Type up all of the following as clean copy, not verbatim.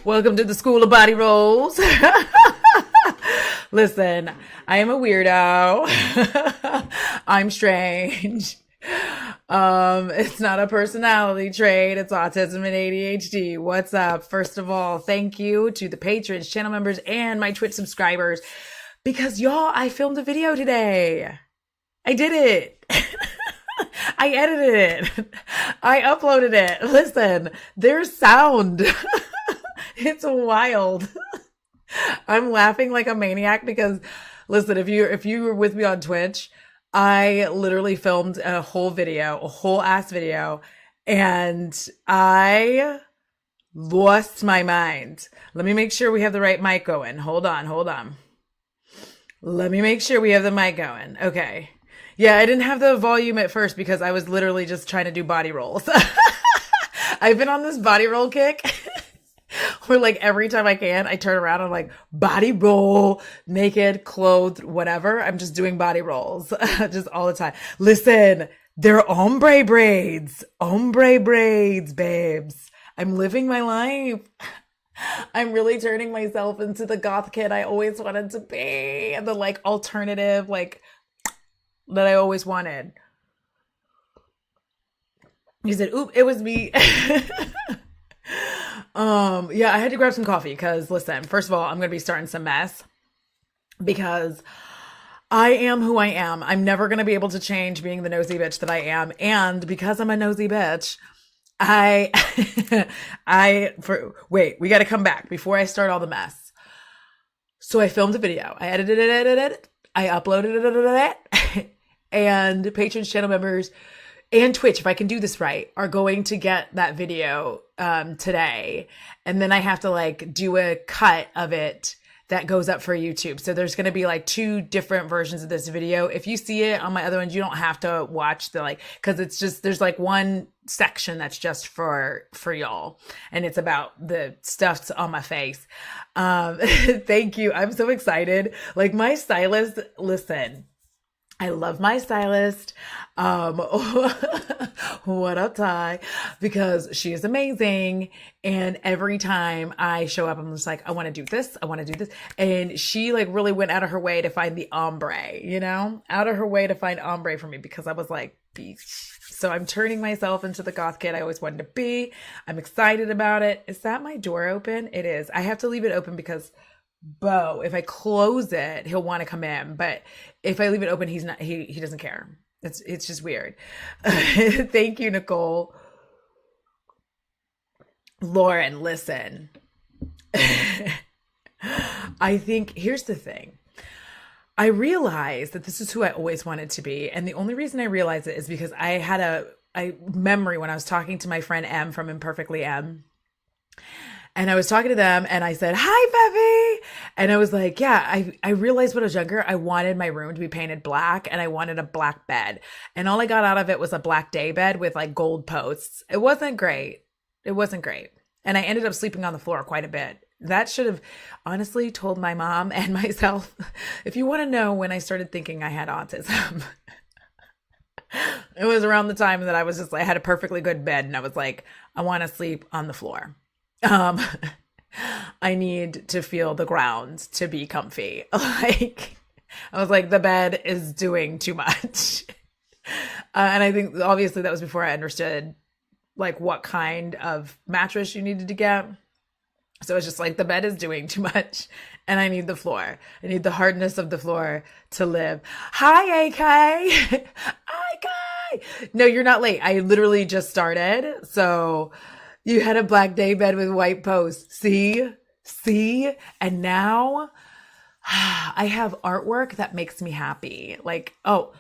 Welcome to the School of Body Rolls. Listen, I am a weirdo. I'm strange. It's not a personality trait. It's autism and ADHD. What's up? First of all, thank you to the patrons, channel members, and my Twitch subscribers because y'all, I filmed a video today. I did it. I edited it. I uploaded it. Listen, there's sound. It's wild. I'm laughing like a maniac because listen, if you were with me on Twitch, I literally filmed a whole video, a whole ass video, and I lost my mind. Let me make sure we have the right mic going. Hold on, hold on. Let me make sure we have the mic going. Okay. Yeah, I didn't have the volume at first because I was literally just trying to do body rolls. I've been on this body roll kick where like every time I can, I turn around and I'm like body roll, naked, clothed, whatever. I'm just doing body rolls just all the time. Listen, they're ombre braids. Ombre braids, babes. I'm living my life. I'm really turning myself into the goth kid I always wanted to be. And the like alternative, like that I always wanted. He said, oop, it was me. Yeah, I had to grab some coffee because listen, first of all, I'm gonna be starting some mess because I am who I am. I'm never gonna be able to change being the nosy bitch that I am. And because I'm a nosy bitch, I wait, we gotta come back before I start all the mess. So I filmed a video. I edited it. I uploaded it. And patrons, channel members, and Twitch, if I can do this right, are going to get that video today. And then I have to like do a cut of it that goes up for YouTube. So there's going to be like two different versions of this video. If you see it on my other ones, you don't have to watch the like, cause it's just, there's like one section that's just for y'all. And it's about the stuff on my face. Thank you. I'm so excited. Like my stylist, listen, I love my stylist. What up, Ty? Because she is amazing. And every time I show up, I'm just like, I want to do this. I want to do this. And she like really went out of her way to find the ombre, you know, out of her way to find ombre for me because I was like, so I'm turning myself into the goth kid I always wanted to be. I'm excited about it. Is that my door open? It is. I have to leave it open because Bo, if I close it, he'll want to come in. But if I leave it open, he's not, he doesn't care. It's just weird. Thank you, Nicole. Lauren, listen. I think here's the thing. I realized that this is who I always wanted to be. And the only reason I realized it is because I had a memory when I was talking to my friend M from Imperfectly M. And I was talking to them and I said, hi, Bevy. And I was like, yeah, I realized when I was younger, I wanted my room to be painted black and I wanted a black bed. And all I got out of it was a black day bed with like gold posts. It wasn't great. It wasn't great. And I ended up sleeping on the floor quite a bit. That should have honestly told my mom and myself, if you want to know when I started thinking I had autism, it was around the time that I was just like, I had a perfectly good bed and I was like, I want to sleep on the floor. I need to feel the ground to be comfy. Like, I was like, the bed is doing too much. And I think obviously that was before I understood like what kind of mattress you needed to get. So it's just like the bed is doing too much and I need the floor. I need the hardness of the floor to live. Hi, AK. Hi, Kai. No, you're not late. I literally just started. So you had a black day bed with white posts. See? And now I have artwork that makes me happy. Like, oh,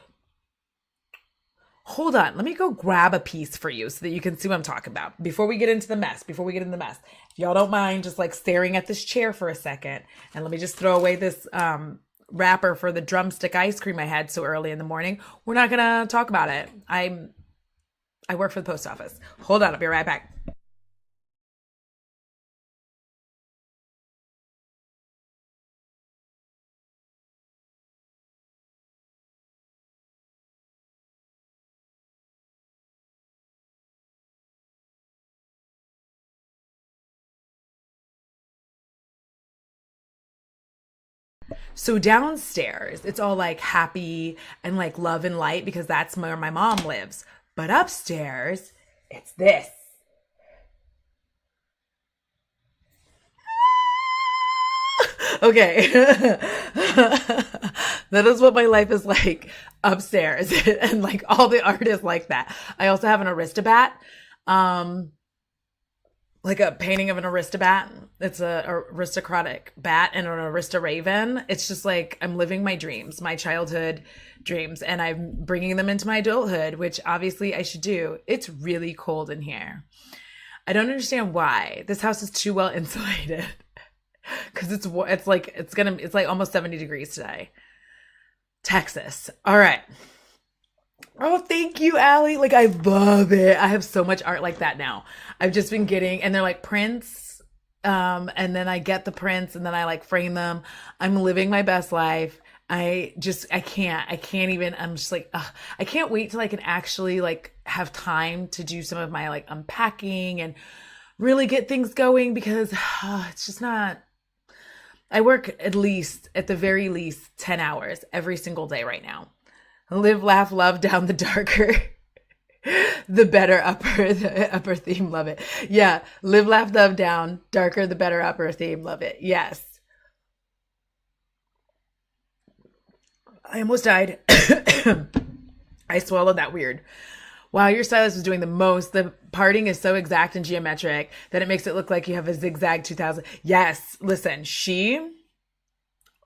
hold on. Let me go grab a piece for you so that you can see what I'm talking about before we get into the mess. If y'all don't mind just like staring at this chair for a second. And let me just throw away this wrapper for the drumstick ice cream I had so early in the morning. We're not going to talk about it. I work for the post office. Hold on. I'll be right back. So downstairs, it's all like happy and like love and light because that's where my mom lives. But upstairs, it's this. Okay. That is what my life is like upstairs. And like all the art is like that. I also have an Aristobat. Um, like a painting of an Aristobat. It's a aristocratic bat and an Arista Raven. It's just like I'm living my dreams, my childhood dreams, and I'm bringing them into my adulthood, which obviously I should do. It's really cold in here. I don't understand why. This house is too well insulated because it's like almost 70 degrees today. Texas. All right. Oh, thank you, Allie. Like, I love it. I have so much art like that now. I've just been getting, and they're like prints. And then I get the prints and then I like frame them. I'm living my best life. I can't even, I'm just like, ugh, I can't wait till I can actually like have time to do some of my like unpacking and really get things going because it's just not, I work at the very least 10 hours every single day right now. Live, laugh, love down the darker, the upper theme. Love it. Yeah. Live, laugh, love down, darker, the better upper theme. Love it. Yes. I almost died. I swallowed that weird. Wow, your stylist was doing the most. The parting is so exact and geometric that it makes it look like you have a zigzag 2000. Yes. Listen,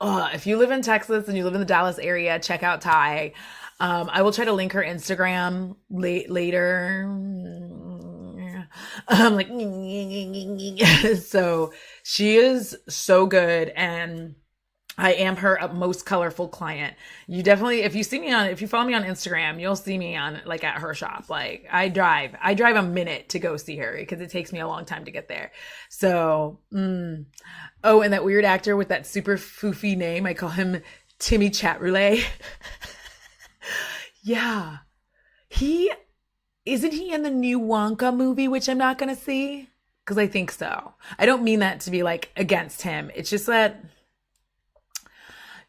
if you live in Texas and you live in the Dallas area, check out Ty. I will try to link her Instagram later. Like, so she is so good, and I am her most colorful client. You definitely, if you follow me on Instagram, you'll see me on like at her shop. Like I drive a minute to go see her because it takes me a long time to get there. So, oh, and that weird actor with that super foofy name, I call him Timmy Chatroulette. Yeah. Isn't he in the new Wonka movie, which I'm not going to see? Because I think so. I don't mean that to be like against him. It's just that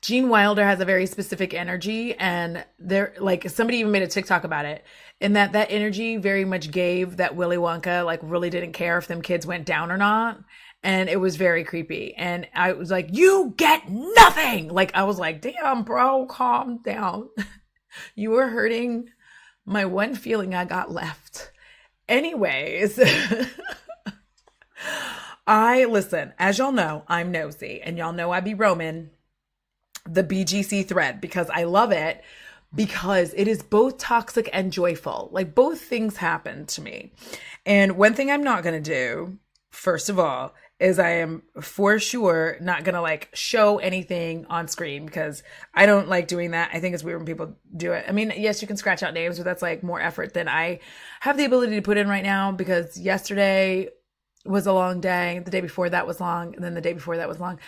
Gene Wilder has a very specific energy, and there, like, somebody even made a TikTok about it, and that energy very much gave that Willy Wonka, like, really didn't care if them kids went down or not, and it was very creepy, and I was like, you get nothing! Like, I was like, damn, bro, calm down. You were hurting my one feeling I got left. Anyways, listen, as y'all know, I'm nosy, and y'all know I be roaming the BGC thread because I love it because it is both toxic and joyful. Like both things happen to me. And one thing I'm not going to do, first of all, is I am for sure not going to like show anything on screen because I don't like doing that. I think it's weird when people do it. I mean, yes, you can scratch out names, but that's like more effort than I have the ability to put in right now because yesterday was a long day. The day before that was long. And then the day before that was long.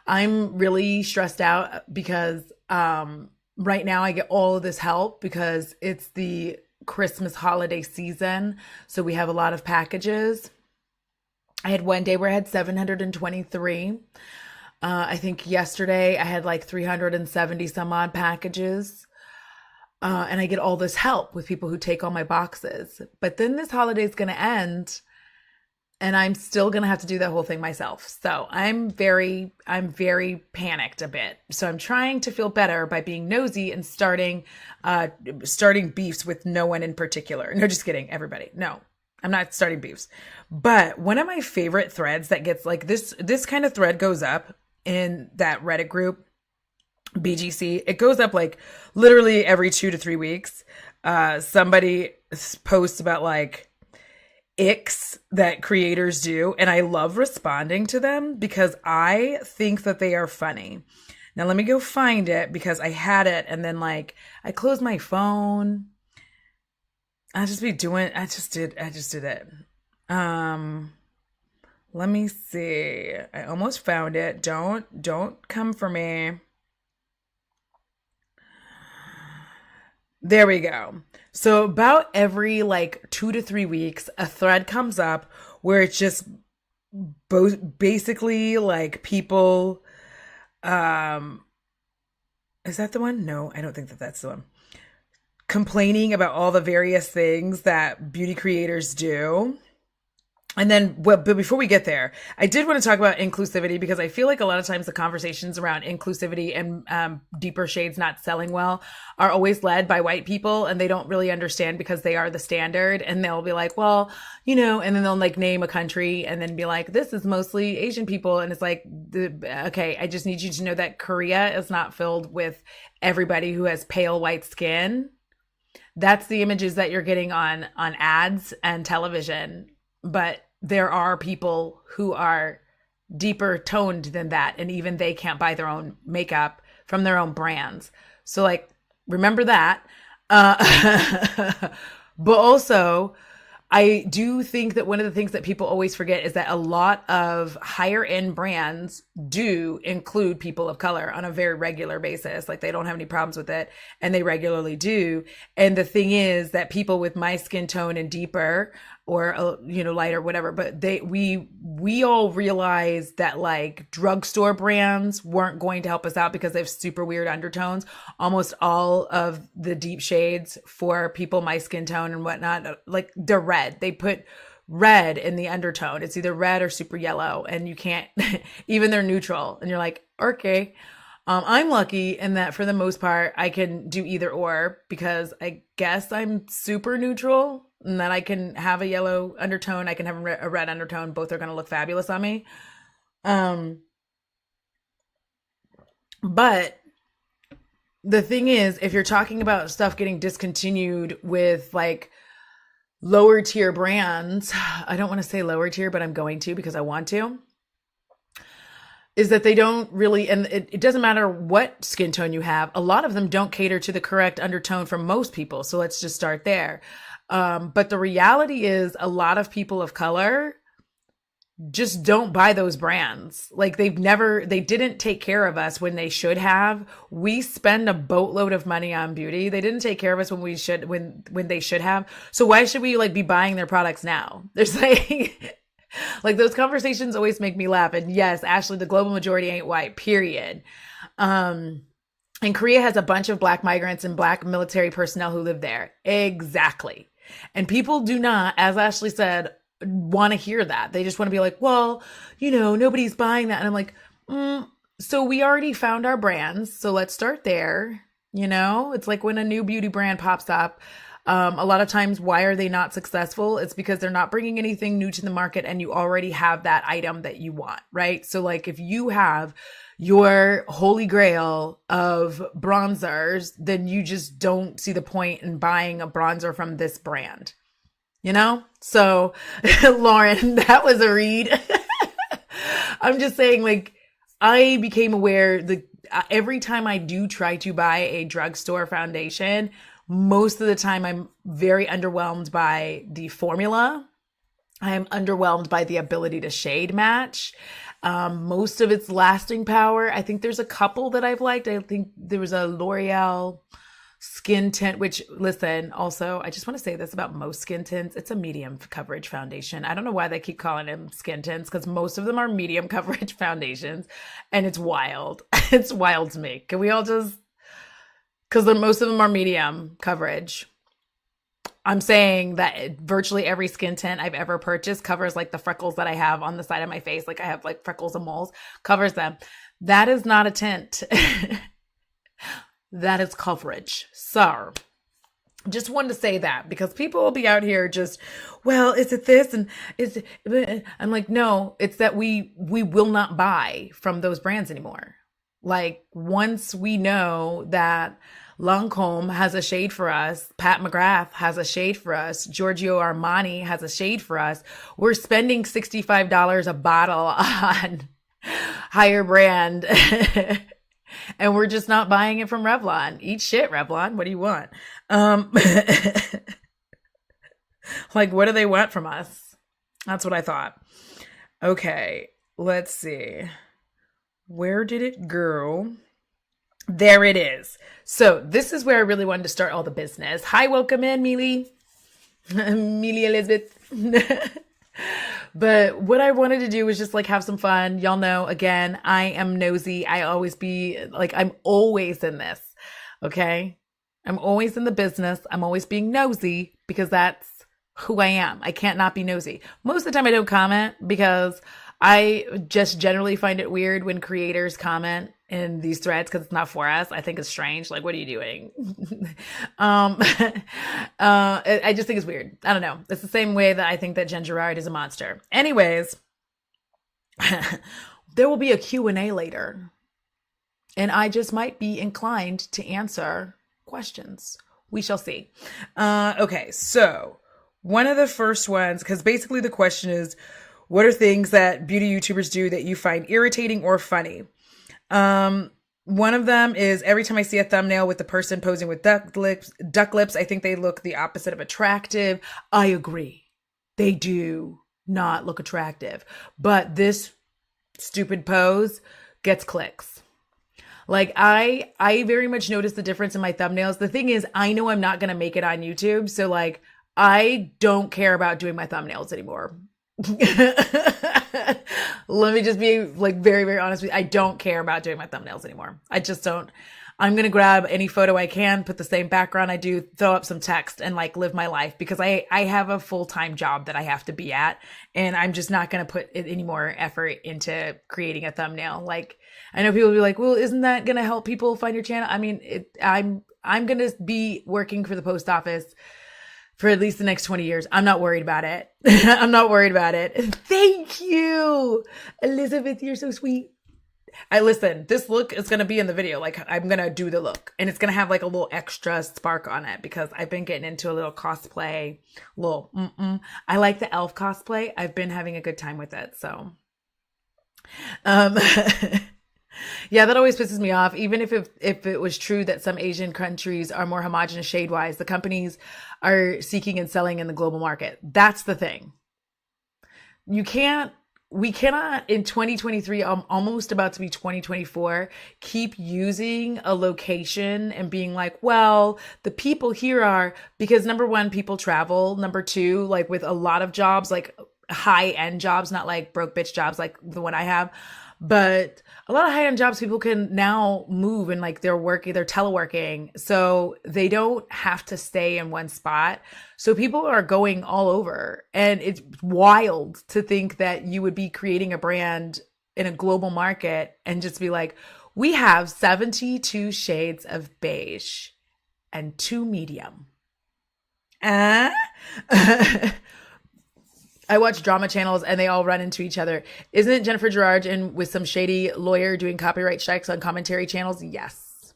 I'm really stressed out because right now I get all of this help because it's the Christmas holiday season. So we have a lot of packages. I had one day where I had 723. I think yesterday I had like 370 some odd packages. And I get all this help with people who take all my boxes. But then this holiday is going to end. And I'm still going to have to do that whole thing myself. So I'm very panicked a bit. So I'm trying to feel better by being nosy and starting beefs with no one in particular. No, just kidding. Everybody. No, I'm not starting beefs. But one of my favorite threads that gets like this kind of thread goes up in that Reddit group, BGC. It goes up like literally every 2 to 3 weeks. Somebody posts about like, icks that creators do, and I love responding to them because I think that they are funny. Now let me go find it because I had it and then like I closed my phone. I just did it. Let me see. I almost found it. Don't come for me. There we go. So about every like 2 to 3 weeks, a thread comes up where it's just basically like people Um, is that the one? No, I don't think that that's the one. Complaining about all the various things that beauty creators do. And then, well, but before we get there, I did want to talk about inclusivity because I feel like a lot of times the conversations around inclusivity and deeper shades not selling well are always led by white people, and they don't really understand because they are the standard. And they'll be like, well, and then they'll like name a country and then be like, this is mostly Asian people. And it's like, okay, I just need you to know that Korea is not filled with everybody who has pale white skin. That's the images that you're getting on ads and television. But there are people who are deeper toned than that, and even they can't buy their own makeup from their own brands. So like, remember that. But also, I do think that one of the things that people always forget is that a lot of higher end brands do include people of color on a very regular basis. Like they don't have any problems with it, and they regularly do. And the thing is that people with my skin tone and deeper or lighter, whatever, but we all realized that like drugstore brands weren't going to help us out because they have super weird undertones. Almost all of the deep shades for people my skin tone and whatnot, like they're red. They put red in the undertone. It's either red or super yellow, and you can't even they're neutral, and you're like, okay. I'm lucky in that for the most part, I can do either or because I guess I'm super neutral and that I can have a yellow undertone. I can have a red undertone. Both are going to look fabulous on me. But the thing is, if you're talking about stuff getting discontinued with like lower tier brands, I don't want to say lower tier, but I'm going to because I want to. Is that they don't really, and it doesn't matter what skin tone you have, a lot of them don't cater to the correct undertone for most people. So let's just start there. But the reality is a lot of people of color just don't buy those brands. Like they didn't take care of us when they should have. We spend a boatload of money on beauty. They didn't take care of us when they should have. So why should we like be buying their products now? There's like those conversations always make me laugh. And yes, Ashley, the global majority ain't white, period. And Korea has a bunch of Black migrants and Black military personnel who live there. Exactly. And people do not, as Ashley said, want to hear that. They just want to be like, well, nobody's buying that. And I'm like, so we already found our brands. So let's start there. It's like when a new beauty brand pops up. A lot of times, why are they not successful? It's because they're not bringing anything new to the market and you already have that item that you want, right? So like if you have your holy grail of bronzers, then you just don't see the point in buying a bronzer from this brand, So Lauren, that was a read. I'm just saying like, I became aware that every time I do try to buy a drugstore foundation, most of the time, I'm very underwhelmed by the formula. I am underwhelmed by the ability to shade match. Most of its lasting power. I think there's a couple that I've liked. I think there was a L'Oreal skin tint, which listen, also, I just want to say this about most skin tints. It's a medium coverage foundation. I don't know why they keep calling them skin tints because most of them are medium coverage foundations and it's wild. It's wild to me. Can we all just... Because most of them are medium coverage. I'm saying that virtually every skin tint I've ever purchased covers like the freckles that I have on the side of my face. Like I have like freckles and moles, covers them. That is not a tint. That is coverage. So just wanted to say that because people will be out here just, well, is it this? And is it, I'm like, no, it's that we will not buy from those brands anymore. Like once we know that Lancome has a shade for us, Pat McGrath has a shade for us, Giorgio Armani has a shade for us, we're spending $65 a bottle on higher brand and we're just not buying it from Revlon. Eat shit, Revlon. What do you want? Like, what do they want from us? That's what I thought. Okay, let's see. Where did it go? There it is. So this is where I really wanted to start all the business. Hi, welcome in, Mealy. Mealy Elizabeth. But what I wanted to do was just like have some fun. Y'all know, again, I am nosy. I always be like, I'm always in this. Okay. I'm always in the business. I'm always being nosy because that's who I am. I can't not be nosy. Most of the time I don't comment because I just generally find it weird when creators comment in these threads because it's not for us. I think it's strange. Like, what are you doing? I just think it's weird. I don't know. It's the same way that I think that Jen Gerard is a monster. Anyways, there will be a Q&A later, and I just might be inclined to answer questions. We shall see. Okay, so one of the first ones, because basically the question is, what are things that beauty YouTubers do that you find irritating or funny? One of them is every time I see a thumbnail with the person posing with duck lips, I think they look the opposite of attractive. I agree. They do not look attractive, but this stupid pose gets clicks. Like I very much notice the difference in my thumbnails. The thing is, I know I'm not going to make it on YouTube. So like, I don't care about doing my thumbnails anymore. Let me just be like very, very honest with you. I don't care about doing my thumbnails anymore. I just don't. I'm going to grab any photo I can, put the same background I do, throw up some text and like live my life because I have a full-time job that I have to be at, and I'm just not going to put any more effort into creating a thumbnail. Like, I know people will be like, well, isn't that going to help people find your channel? I mean, I'm going to be working for the post office for at least the next 20 years. I'm not worried about it. I'm not worried about it. Thank you, Elizabeth. You're so sweet. Listen, this look is going to be in the video. Like, I'm going to do the look, and it's going to have like a little extra spark on it because I've been getting into a little cosplay, I like the elf cosplay. I've been having a good time with it. So, yeah, that always pisses me off. Even if it was true that some Asian countries are more homogenous shade-wise, the companies are seeking and selling in the global market. That's the thing. We cannot in 2023, almost about to be 2024, keep using a location and being like, well, the people here are, because number one, people travel. Number two, like with a lot of jobs, like high-end jobs, not like broke bitch jobs like the one I have, but a lot of high-end jobs, people can now move and like they're teleworking. So they don't have to stay in one spot. So people are going all over, and it's wild to think that you would be creating a brand in a global market and just be like, we have 72 shades of beige and 2 medium. I watch drama channels and they all run into each other. Isn't Jennifer Gerard in with some shady lawyer doing copyright strikes on commentary channels? Yes.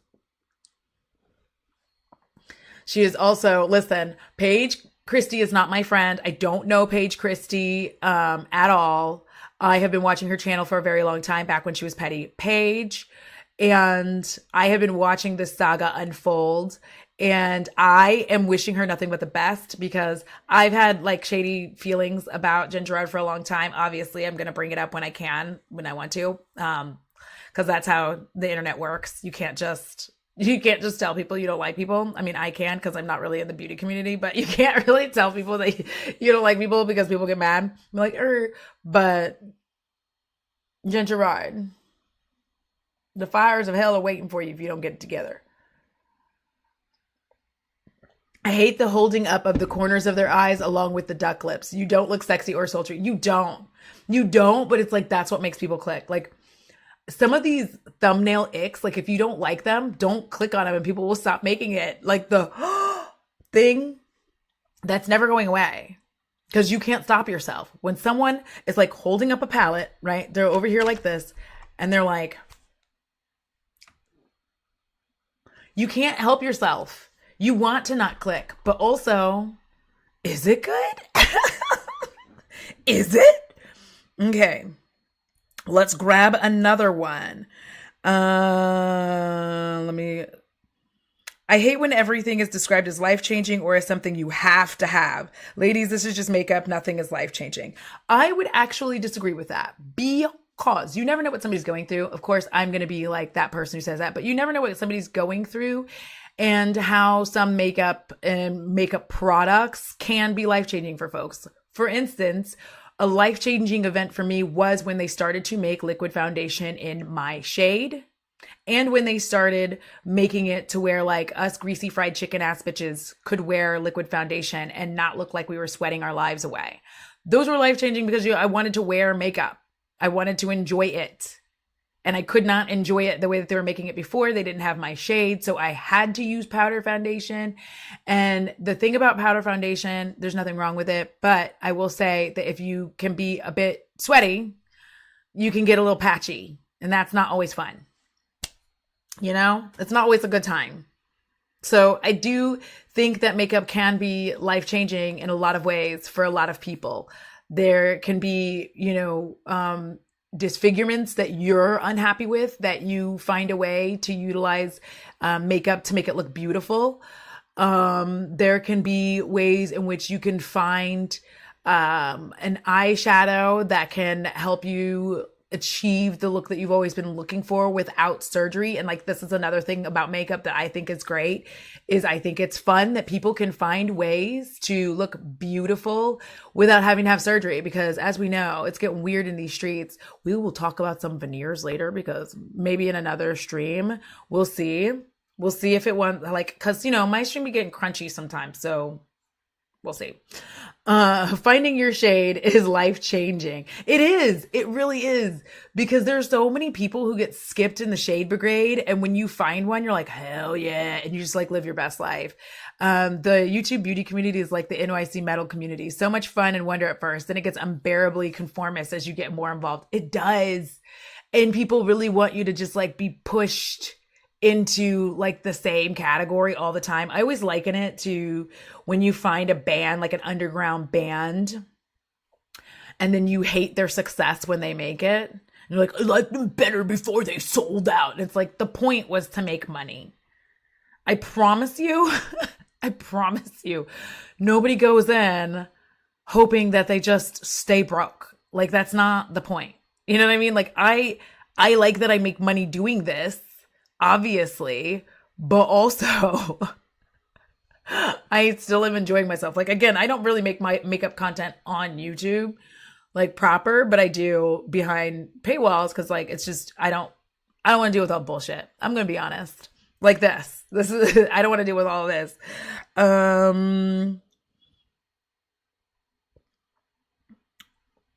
She is also, listen, Paige Christie is not my friend. I don't know Paige Christie at all. I have been watching her channel for a very long time, back when she was Petty Paige. And I have been watching this saga unfold. And I am wishing her nothing but the best because I've had like shady feelings about Jen Gerard for a long time. Obviously, I'm going to bring it up when I can, when I want to, because that's how the internet works. You can't just tell people you don't like people. I mean, I can because I'm not really in the beauty community, but you can't really tell people that you don't like people because people get mad. I'm like, but Jen Gerard, the fires of hell are waiting for you if you don't get it together. I hate the holding up of the corners of their eyes along with the duck lips. You don't look sexy or sultry. You don't, but it's like, that's what makes people click. Like some of these thumbnail icks, like if you don't like them, don't click on them and people will stop making it. Like the thing that's never going away because you can't stop yourself. When someone is like holding up a palette, right? They're over here like this and they're like, you can't help yourself. You want to not click, but also, is it good? Is it? Okay. Let's grab another one. I hate when everything is described as life-changing or as something you have to have. Ladies, this is just makeup. Nothing is life-changing. I would actually disagree with that because you never know what somebody's going through. Of course, I'm going to be like that person who says that, but you never know what somebody's going through and how some makeup and makeup products can be life-changing for folks. For instance, A life-changing event for me was when they started to make liquid foundation in my shade. And when they started making it to where like us greasy fried chicken ass bitches could wear liquid foundation and not look like we were sweating our lives away. Those were life changing because I wanted to wear makeup. I wanted to enjoy it. And I could not enjoy it the way that they were making it before. They didn't have my shade. So I had to use powder foundation. And the thing about powder foundation, there's nothing wrong with it. But I will say that if you can be a bit sweaty, you can get a little patchy. And that's not always fun. You know, it's not always a good time. So I do think that makeup can be life-changing in a lot of ways for a lot of people. There can be, disfigurements that you're unhappy with, that you find a way to utilize makeup to make it look beautiful. There can be ways in which you can find an eyeshadow that can help you achieve the look that you've always been looking for without surgery. And like, this is another thing about makeup that I think is great, is I think it's fun that people can find ways to look beautiful without having to have surgery, because as we know, it's getting weird in these streets. We will talk about some veneers later, because maybe in another stream, we'll see if it wants, like, cause my stream be getting crunchy sometimes. So we'll see. Finding your shade is life-changing. It is. It really is. Because there's so many people who get skipped in the shade brigade. And when you find one, you're like, hell yeah. And you just like live your best life. The YouTube beauty community is like the NYC metal community. So much fun and wonder at first. Then it gets unbearably conformist as you get more involved. It does. And people really want you to just like be pushed into like the same category all the time. I always liken it to when you find a band, like an underground band, and then you hate their success when they make it. And you're like, I liked them better before they sold out. And it's like, the point was to make money. I promise you, I promise you, nobody goes in hoping that they just stay broke. Like, that's not the point. You know what I mean? Like, I like that I make money doing this, obviously, but also I still am enjoying myself. Like, again, I don't really make my makeup content on YouTube like proper, but I do behind paywalls, because like, it's just, I don't want to deal with all bullshit. I'm gonna be honest. Like this is I don't want to deal with all of this.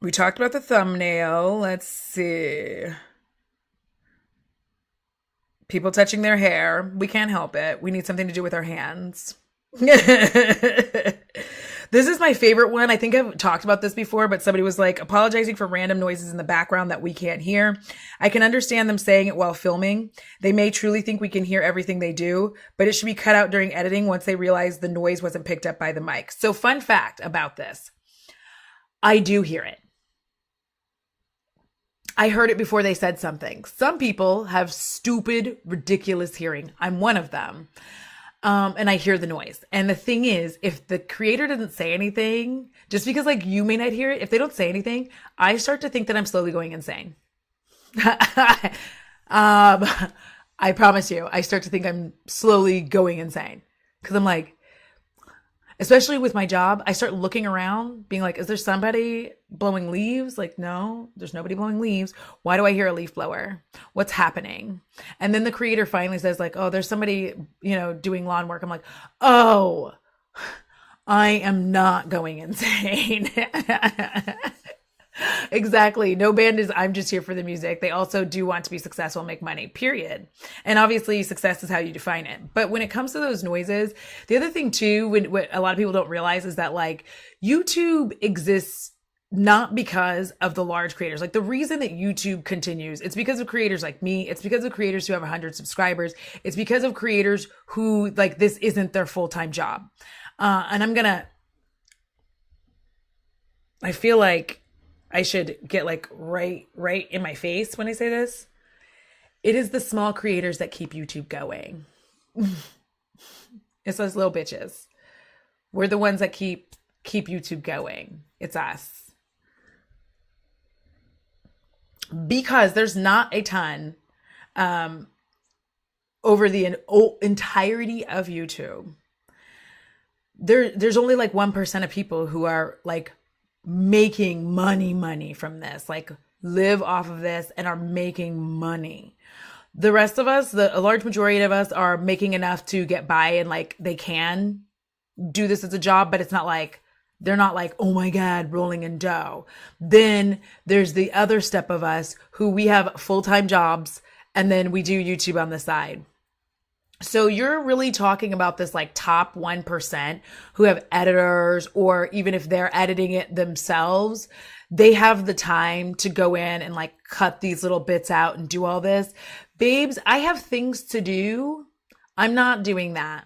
We talked about the thumbnail. Let's see. People touching their hair. We can't help it. We need something to do with our hands. This is my favorite one. I think I've talked about this before, but somebody was like, apologizing for random noises in the background that we can't hear. I can understand them saying it while filming. They may truly think we can hear everything they do, but it should be cut out during editing once they realize the noise wasn't picked up by the mic. So fun fact about this. I do hear it. I heard it before they said something. Some people have stupid, ridiculous hearing. I'm one of them. And I hear the noise. And the thing is, if the creator doesn't say anything, just because like you may not hear it, if they don't say anything, I start to think that I'm slowly going insane. I promise you, I start to think I'm slowly going insane. Because I'm like, especially with my job, I start looking around being like, is there somebody blowing leaves? Like, no, there's nobody blowing leaves. Why do I hear a leaf blower? What's happening? And then the creator finally says like, oh, there's somebody, doing lawn work. I'm like, oh, I am not going insane. Exactly. No band is, I'm just here for the music. They also do want to be successful and make money, period. And obviously success is how you define it. But when it comes to those noises, the other thing too, what a lot of people don't realize is that like YouTube exists not because of the large creators. Like the reason that YouTube continues, it's because of creators like me. It's because of creators who have 100 subscribers. It's because of creators who like, this isn't their full-time job. And I feel like I should get like right in my face when I say this. It is the small creators that keep YouTube going. It's those little bitches. We're the ones that keep YouTube going. It's us. Because there's not a ton over the entirety of YouTube. There's only like 1% of people who are like making money from this, like live off of this and are making money. The rest of us, a large majority of us, are making enough to get by, and like they can do this as a job, but it's not like they're not like, oh my God, rolling in dough. Then there's the other step of us who we have full-time jobs and then we do YouTube on the side. So you're really talking about this like top 1% who have editors, or even if they're editing it themselves, they have the time to go in and like cut these little bits out and do all this. Babes, I have things to do. I'm not doing that.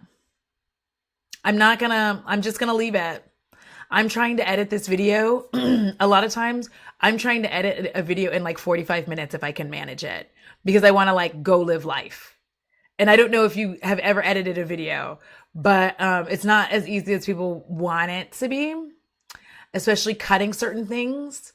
I'm just gonna leave it. I'm trying to edit this video. A lot of times I'm trying to edit a video in like 45 minutes if I can manage it, because I want to like go live life. And I don't know if you have ever edited a video, but it's not as easy as people want it to be, especially cutting certain things.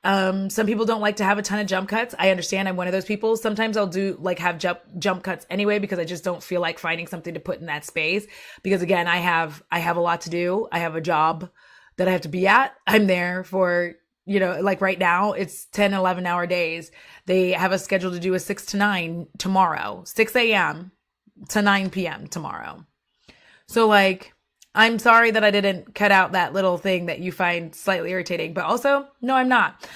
Some people don't like to have a ton of jump cuts. I understand. I'm one of those people. Sometimes I'll do like have jump cuts anyway, because I just don't feel like finding something to put in that space. Because again, I have a lot to do. I have a job that I have to be at. I'm there for, like right now it's 10, 11 hour days. They have us scheduled to do a 6 to 9 tomorrow, 6 a.m. to 9 p.m. tomorrow. So like, I'm sorry that I didn't cut out that little thing that you find slightly irritating, but also, no, I'm not.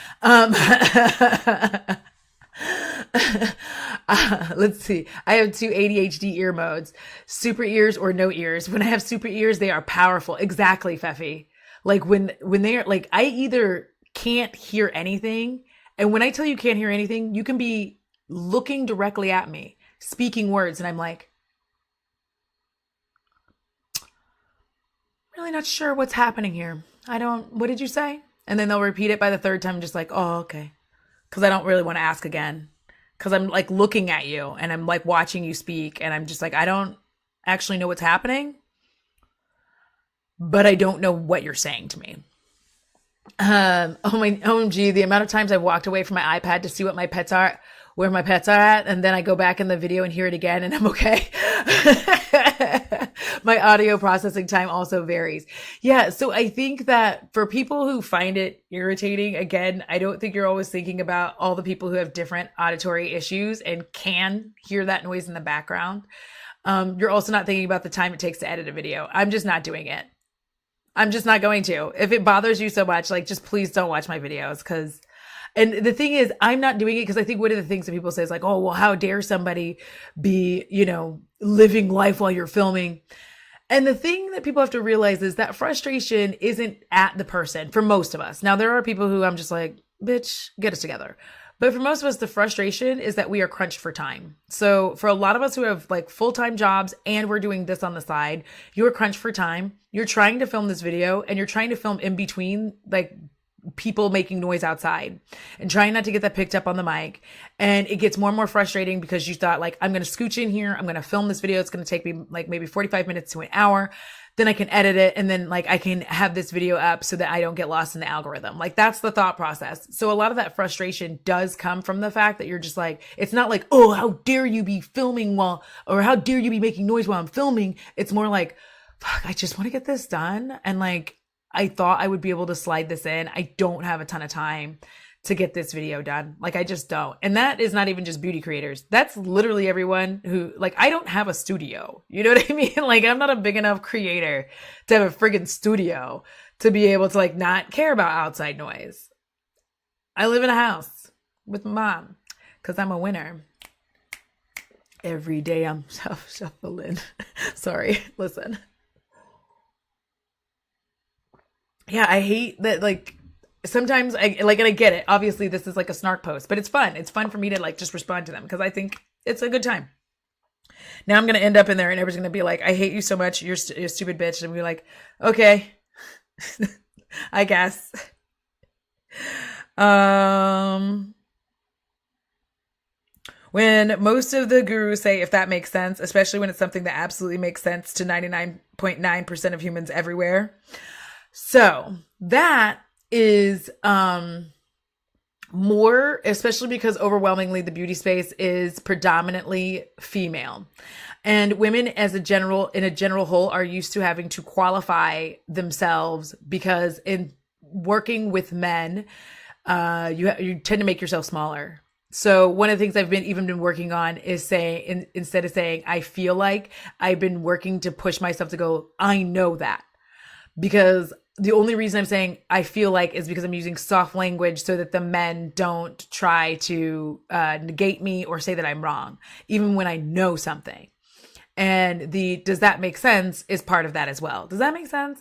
Let's see. I have 2 ADHD ear modes, super ears or no ears. When I have super ears, they are powerful. Exactly, Feffy. Like when they're like, I either can't hear anything. And when I tell you can't hear anything, you can be looking directly at me, speaking words. And I'm like, really not sure what's happening here. What did you say? And then they'll repeat it by the third time, just like, oh, okay. Because I don't really want to ask again. Because I'm like looking at you and I'm like watching you speak. And I'm just like, I don't actually know what's happening, but I don't know what you're saying to me. OMG, the amount of times I've walked away from my iPad to see what my pets are, where my pets are at, and then I go back in the video and hear it again and I'm okay. My audio processing time also varies. Yeah, so I think that for people who find it irritating, again, I don't think you're always thinking about all the people who have different auditory issues and can hear that noise in the background. You're also not thinking about the time it takes to edit a video. I'm just not doing it. I'm just not going to. If it bothers you so much, like, just please don't watch my videos. And the thing is, I'm not doing it because I think one of the things that people say is like, oh, well, how dare somebody be, living life while you're filming? And the thing that people have to realize is that frustration isn't at the person for most of us. Now, there are people who I'm just like, bitch, get us together. But for most of us, the frustration is that we are crunched for time. So for a lot of us who have like full-time jobs and we're doing this on the side, you're crunched for time. You're trying to film this video and you're trying to film in between like people making noise outside and trying not to get that picked up on the mic. And it gets more and more frustrating because you thought like, I'm going to scooch in here. I'm going to film this video. It's going to take me like maybe 45 minutes to an hour. Then I can edit it. And then like I can have this video up so that I don't get lost in the algorithm. Like that's the thought process. So a lot of that frustration does come from the fact that you're just like, it's not like, oh, how dare you be filming or how dare you be making noise while I'm filming? It's more like, fuck, I just want to get this done. And like, I thought I would be able to slide this in. I don't have a ton of time to get this video done. Like I just don't. And that is not even just beauty creators. That's literally everyone who like, I don't have a studio. You know what I mean? Like I'm not a big enough creator to have a friggin' studio to be able to like not care about outside noise. I live in a house with my mom because I'm a winner. Every day I'm shuffling. Sorry, listen. Yeah, I hate that like sometimes and I get it. Obviously, this is like a snark post, but it's fun. It's fun for me to like just respond to them because I think it's a good time. Now I'm going to end up in there and everybody's going to be like, I hate you so much. You're a stupid bitch. And I'm like, okay, I guess. When most of the gurus say, if that makes sense, especially when it's something that absolutely makes sense to 99.9% of humans everywhere. So that is more, especially because overwhelmingly the beauty space is predominantly female. And women in a general whole are used to having to qualify themselves because in working with men, you tend to make yourself smaller. So one of the things I've been working on is saying, instead of saying I feel like, I've been working to push myself to go, I know that. Because the only reason I'm saying I feel like is because I'm using soft language so that the men don't try to negate me or say that I'm wrong, even when I know something. And the does that make sense is part of that as well. Does that make sense?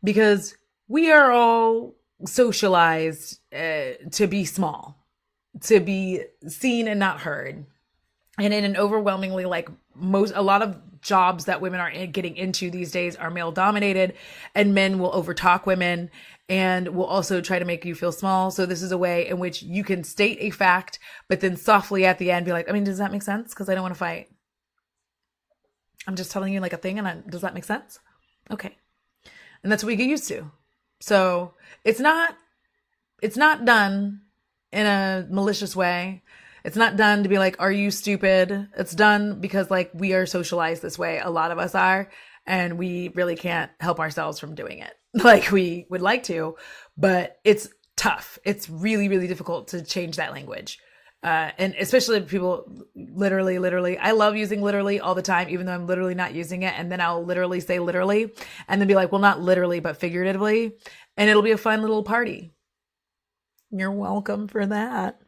Because we are all socialized to be small, to be seen and not heard. And in an overwhelmingly, like, a lot of jobs that women are getting into these days are male dominated, and men will overtalk women and will also try to make you feel small. So this is a way in which you can state a fact, but then softly at the end be like, I mean, does that make sense? Because I don't want to fight. I'm just telling you like a thing, and does that make sense? Okay. And that's what we get used to. So it's not done in a malicious way. It's not done to be like, are you stupid? It's done because, like, we are socialized this way. A lot of us are, and we really can't help ourselves from doing it. Like, we would like to, but it's tough. It's really, really difficult to change that language. And especially people literally, I love using literally all the time, even though I'm literally not using it. And then I'll literally say literally and then be like, well, not literally, but figuratively. And it'll be a fun little party. You're welcome for that.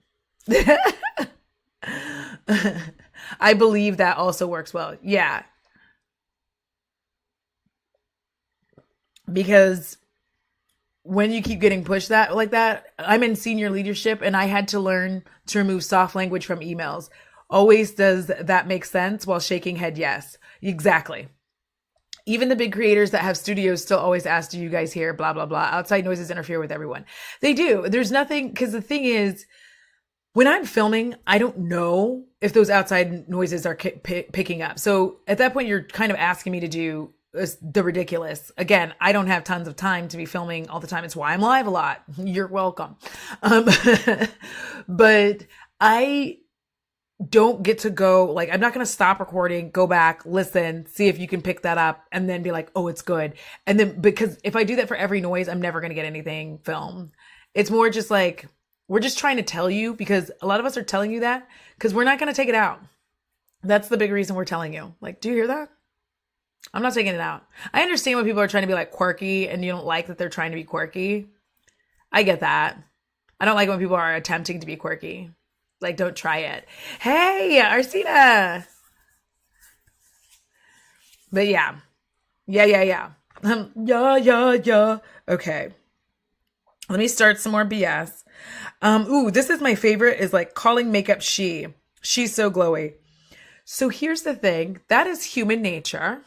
I believe that also works well. Yeah. Because when you keep getting pushed that like that, I'm in senior leadership and I had to learn to remove soft language from emails. Always does that make sense while shaking head yes. Exactly. Even the big creators that have studios still always ask, do you guys hear blah, blah, blah. Outside noises interfere with everyone. They do. There's nothing, because the thing is, when I'm filming, I don't know if those outside noises are picking up. So at that point, you're kind of asking me to do the ridiculous. Again, I don't have tons of time to be filming all the time. It's why I'm live a lot. You're welcome. But I don't get to go, like, I'm not going to stop recording, go back, listen, see if you can pick that up, and then be like, oh, it's good. And then, because if I do that for every noise, I'm never going to get anything filmed. It's more just like, we're just trying to tell you, because a lot of us are telling you that because we're not going to take it out. That's the big reason we're telling you. Like, do you hear that? I'm not taking it out. I understand when people are trying to be like quirky and you don't like that they're trying to be quirky. I get that. I don't like when people are attempting to be quirky. Like, don't try it. Hey, Arcina. But yeah. Yeah. Yeah. Okay. Let me start some more BS. This is my favorite, is like calling makeup she. She's so glowy. So here's the thing. That is human nature.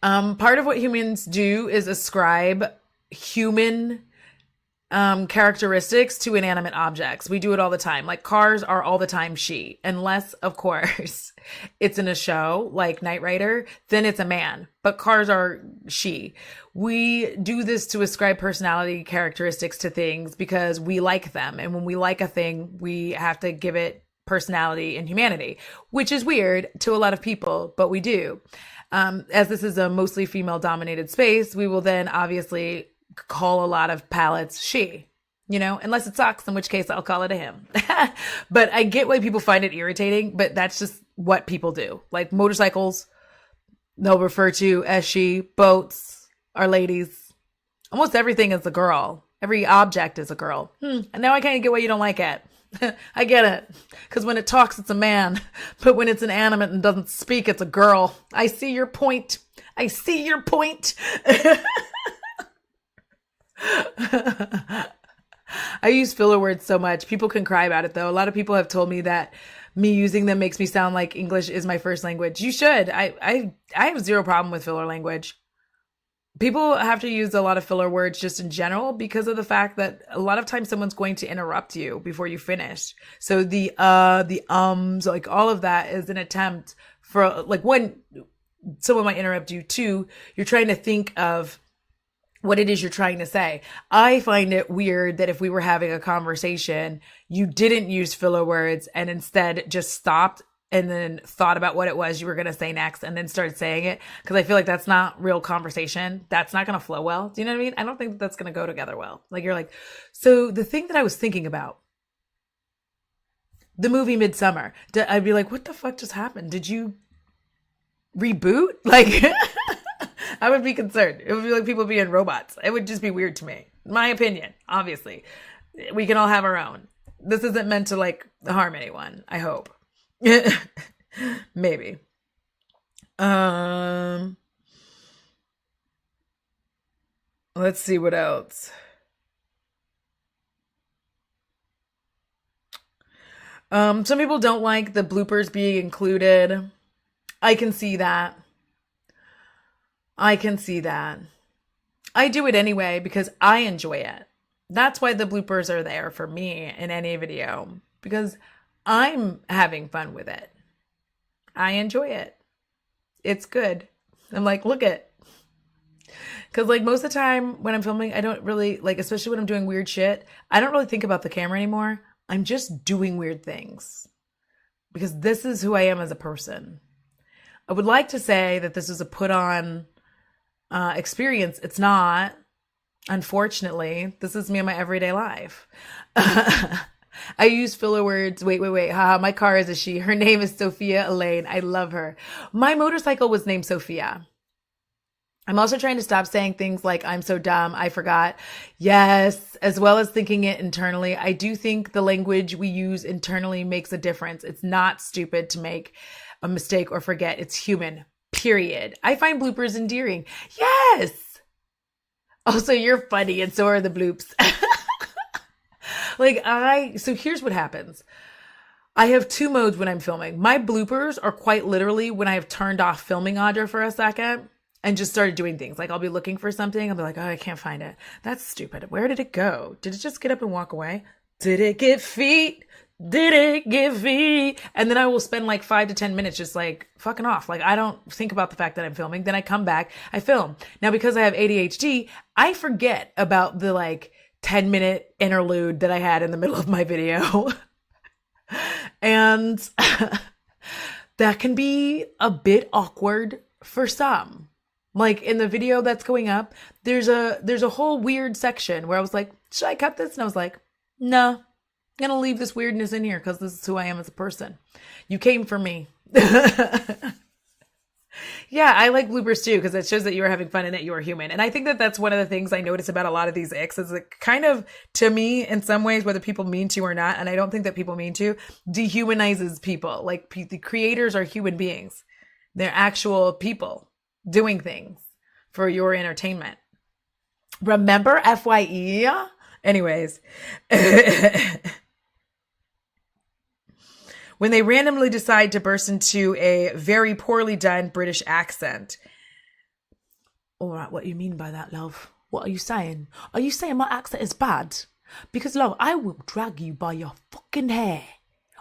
Part of what humans do is ascribe human characteristics to inanimate objects. We do it all the time. Like, cars are all the time she, unless, of course, it's in a show like Knight Rider, then it's a man, but cars are she. We do this to ascribe personality characteristics to things because we like them. And when we like a thing, we have to give it personality and humanity, which is weird to a lot of people, but we do. As this is a mostly female dominated space, we will then obviously call a lot of palettes she, unless it sucks, in which case I'll call it a him. But I get why people find it irritating, but that's just what people do. Like motorcycles, they'll refer to as she. Boats are ladies. Almost everything is a girl. Every object is a girl. And now I kind of get why you don't like it. I get it. Because when it talks, it's a man. But when it's inanimate and doesn't speak, it's a girl. I see your point. I use filler words so much. People can cry about it, though. A lot of people have told me that me using them makes me sound like English is my first language. You should. I have zero problem with filler language. People have to use a lot of filler words just in general because of the fact that a lot of times someone's going to interrupt you before you finish. So the ums, like all of that is an attempt for, like, one, someone might interrupt you. Two, you're trying to think of what it is you're trying to say. I find it weird that if we were having a conversation, you didn't use filler words and instead just stopped and then thought about what it was you were going to say next and then started saying it. Cause I feel like that's not real conversation. That's not going to flow well. Do you know what I mean? I don't think that that's going to go together well. Like you're like, so the thing that I was thinking about, the movie Midsummer, I'd be like, what the fuck just happened? Did you reboot? Like, I would be concerned. It would be like people being robots. It would just be weird to me. My opinion, obviously. We can all have our own. This isn't meant to like harm anyone, I hope. Maybe. Let's see what else. Some people don't like the bloopers being included. I can see that. I can see that. I do it anyway because I enjoy it. That's why the bloopers are there for me in any video, because I'm having fun with it. I enjoy it. It's good. I'm like, look it. Because like most of the time when I'm filming, I don't really like, especially when I'm doing weird shit, I don't really think about the camera anymore. I'm just doing weird things because this is who I am as a person. I would like to say that this is a put on experience. It's not. Unfortunately, this is me in my everyday life. I use filler words. Wait. Haha, my car is a she. Her name is Sophia Elaine. I love her. My motorcycle was named Sophia. I'm also trying to stop saying things like, I'm so dumb, I forgot. Yes, as well as thinking it internally. I do think the language we use internally makes a difference. It's not stupid to make a mistake or forget. It's human, period. I find bloopers endearing. Yes. Also, you're funny and so are the bloops. So here's what happens. I have two modes when I'm filming. My bloopers are quite literally when I have turned off filming Audra for a second and just started doing things. Like I'll be looking for something. I'll be like, oh, I can't find it. That's stupid. Where did it go? Did it just get up and walk away? Did it get feet? Did it get feet? And then I will spend like 5 to 10 minutes just like fucking off. Like I don't think about the fact that I'm filming. Then I come back, I film. Now because I have ADHD, I forget about the like 10-minute interlude that I had in the middle of my video. And that can be a bit awkward for some. Like in the video that's going up, there's a whole weird section where I was like, should I cut this? And I was like, no, I'm gonna leave this weirdness in here because this is who I am as a person. You came for me. Yeah, I like bloopers too because it shows that you are having fun and that you are human. And I think that that's one of the things I notice about a lot of these icks is it kind of, to me, in some ways, whether people mean to or not, and I don't think that people mean to, dehumanizes people. Like the creators are human beings. They're actual people doing things for your entertainment. Remember FYE? Anyways. When they randomly decide to burst into a very poorly done British accent. All right, what do you mean by that, love? What are you saying? Are you saying my accent is bad? Because, love, I will drag you by your fucking hair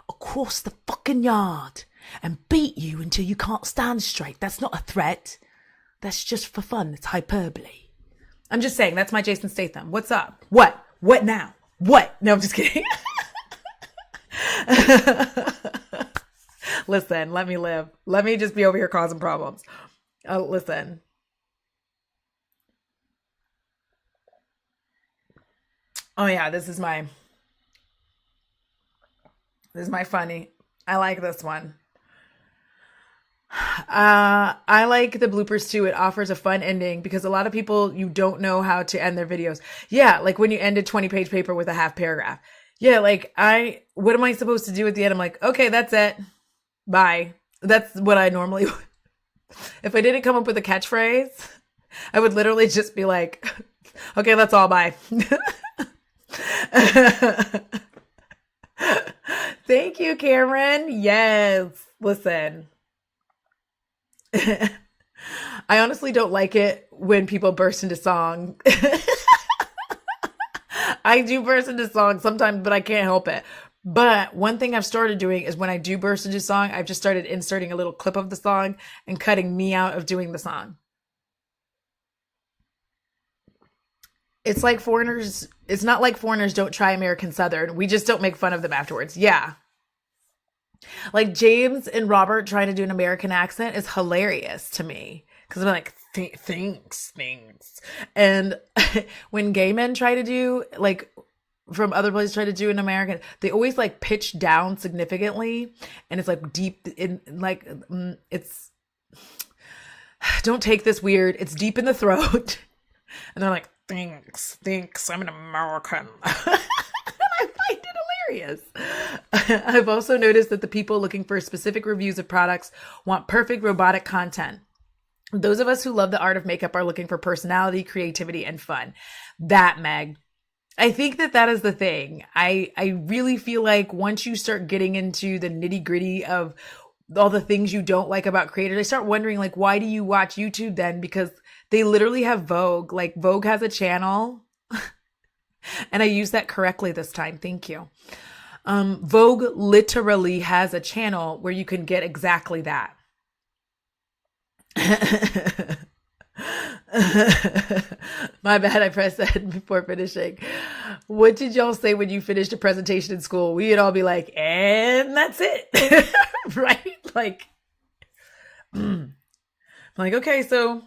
across the fucking yard and beat you until you can't stand straight. That's not a threat. That's just for fun. It's hyperbole. I'm just saying, that's my Jason Statham. What's up? What? What now? What? No, I'm just kidding. Listen, let me live. Let me just be over here causing problems. Listen. Oh yeah, this is my funny. I like this one. I like the bloopers too. It offers a fun ending because a lot of people, you don't know how to end their videos. Yeah, like when you end a 20-page paper with a half paragraph. Yeah, like what am I supposed to do at the end? I'm like, okay, that's it. Bye. That's what I normally would. If I didn't come up with a catchphrase, I would literally just be like, okay, that's all. Bye. Thank you, Cameron. Yes. Listen. I honestly don't like it when people burst into song. I do burst into song sometimes, but I can't help it. But one thing I've started doing is when I do burst into song, I've just started inserting a little clip of the song and cutting me out of doing the song. It's like foreigners. It's not like foreigners don't try American Southern. We just don't make fun of them afterwards. Yeah. Like James and Robert trying to do an American accent is hilarious to me because I'm like, thanks. And when gay men try to do like from other places try to do an American, they always like pitch down significantly, and it's like deep in like it's don't take this weird. It's deep in the throat, and they're like, thanks, I'm an American. I find it hilarious. I've also noticed that the people looking for specific reviews of products want perfect robotic content. Those of us who love the art of makeup are looking for personality, creativity, and fun. That, Meg. I think that is the thing. I really feel like once you start getting into the nitty gritty of all the things you don't like about creators, I start wondering like, why do you watch YouTube then? Because they literally have Vogue. Like Vogue has a channel. And I used that correctly this time. Thank you. Vogue literally has a channel where you can get exactly that. My bad, I pressed that before finishing. What did y'all say when you finished a presentation in school? We'd all be like, and that's it. Right? Like, like, okay, so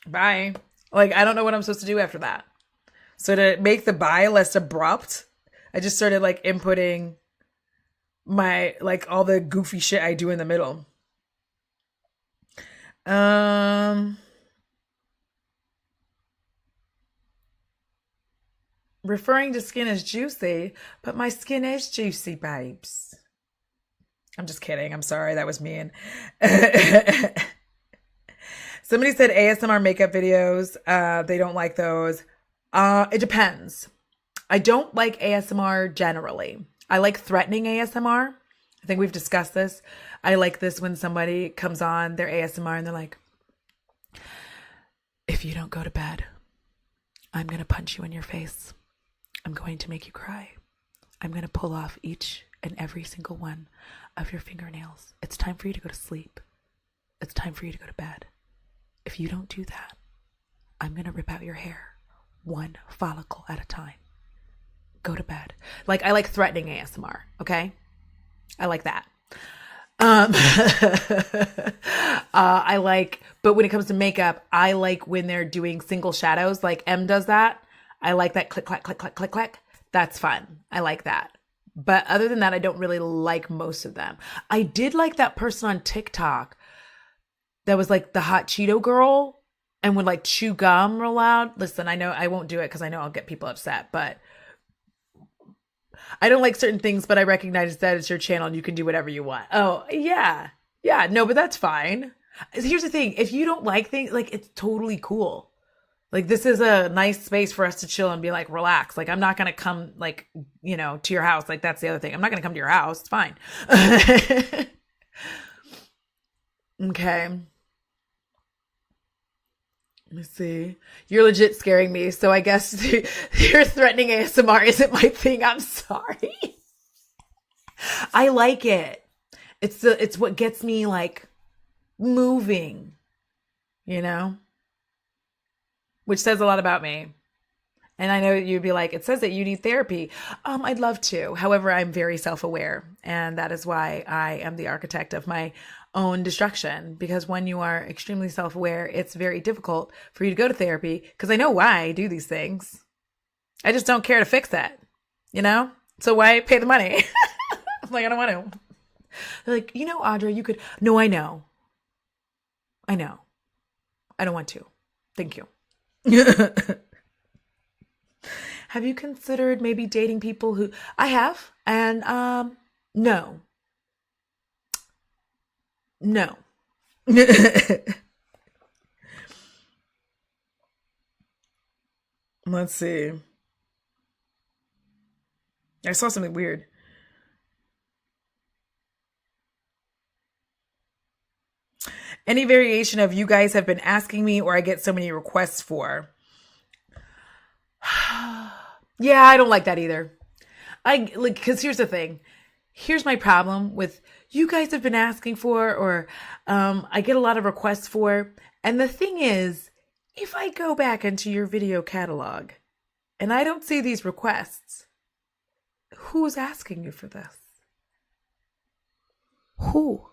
bye. Like, I don't know what I'm supposed to do after that. So to make the bye less abrupt, I just started like inputting my, like all the goofy shit I do in the middle. Referring to skin as juicy, but my skin is juicy, babes. I'm just kidding. I'm sorry. That was mean. Somebody said ASMR makeup videos. They don't like those. It depends. I don't like ASMR generally. I like threatening ASMR. I think we've discussed this. I like this when somebody comes on their ASMR and they're like, if you don't go to bed, I'm going to punch you in your face. I'm going to make you cry. I'm going to pull off each and every single one of your fingernails. It's time for you to go to sleep. It's time for you to go to bed. If you don't do that, I'm going to rip out your hair one follicle at a time. Go to bed. Like, I like threatening ASMR, okay? I like that. I like, but when it comes to makeup, I like when they're doing single shadows, like M does that. I like that click, clack, click, clack, click, clack. That's fun. I like that. But other than that, I don't really like most of them. I did like that person on TikTok that was like the hot Cheeto girl and would like chew gum real loud. Listen, I know I won't do it because I know I'll get people upset, but I don't like certain things, but I recognize that it's your channel and you can do whatever you want. Oh, yeah. Yeah, no, but that's fine. Here's the thing. If you don't like things, like, it's totally cool. Like, this is a nice space for us to chill and be like, relax. Like, I'm not going to come, like, you know, to your house. Like, that's the other thing. I'm not going to come to your house. It's fine. Okay. Let me see. You're legit scaring me. So I guess you're threatening ASMR isn't my thing. I'm sorry. I like it. It's what gets me like moving, you know, which says a lot about me. And I know you'd be like, it says that you need therapy. I'd love to. However, I'm very self-aware. And that is why I am the architect of my own destruction. Because when you are extremely self-aware, it's very difficult for you to go to therapy. Because I know why I do these things. I just don't care to fix that, you know? So why pay the money? I'm like, I don't want to. They're like, you know, Audra, you could. No, I know. I know. I don't want to. Thank you. Have you considered maybe dating people who I have? And no. No. Let's see. I saw something weird. Any variation of you guys have been asking me or I get so many requests for. Yeah, I don't like that either. I like, because here's the thing. Here's my problem with you guys have been asking for, or I get a lot of requests for. And the thing is, if I go back into your video catalog and I don't see these requests, who's asking you for this? Who?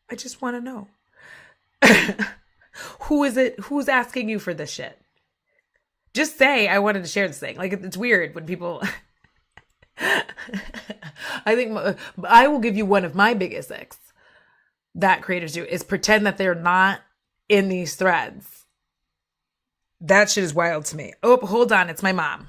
I just want to know. Who is it? Who's asking you for this shit? Just say, I wanted to share this thing. Like, it's weird when people. I think I will give you one of my biggest icks that creators do is pretend that they're not in these threads. That shit is wild to me. Oh, hold on. It's my mom.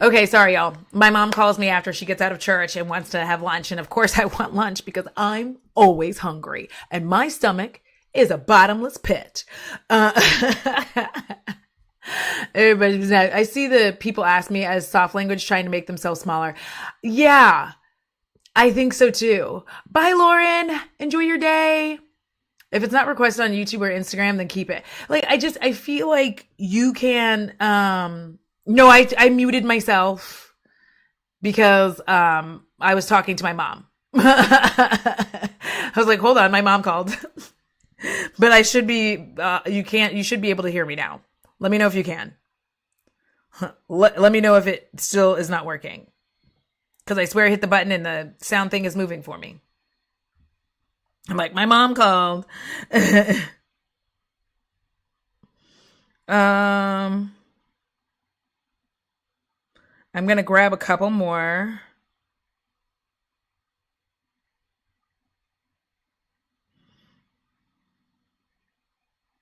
Okay, sorry, y'all. My mom calls me after she gets out of church and wants to have lunch. And of course, I want lunch because I'm always hungry and my stomach is a bottomless pit. Uh, Everybody's not. I see the people ask me as soft language trying to make themselves smaller. Yeah, I think so too. Bye, Lauren. Enjoy your day. If it's not requested on YouTube or Instagram, then keep it. Like, I feel like you can, no, I muted myself because, I was talking to my mom. I was like, hold on, my mom called, but I should be, you should be able to hear me now. Let me know if you can. Let me know if it still is not working. Cause I swear I hit the button and the sound thing is moving for me. I'm like, my mom called. um, I'm going to grab a couple more.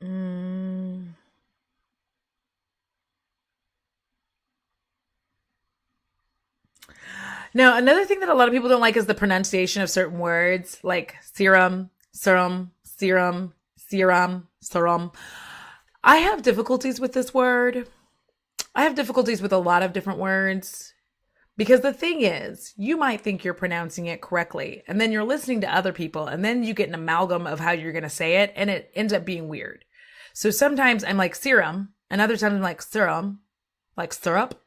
Mm. Now, another thing that a lot of people don't like is the pronunciation of certain words, like serum, serum, serum, serum, serum. I have difficulties with this word. I have difficulties with a lot of different words because the thing is, you might think you're pronouncing it correctly, and then you're listening to other people, and then you get an amalgam of how you're going to say it, and it ends up being weird. So sometimes I'm like serum, and other times I'm like serum, like syrup.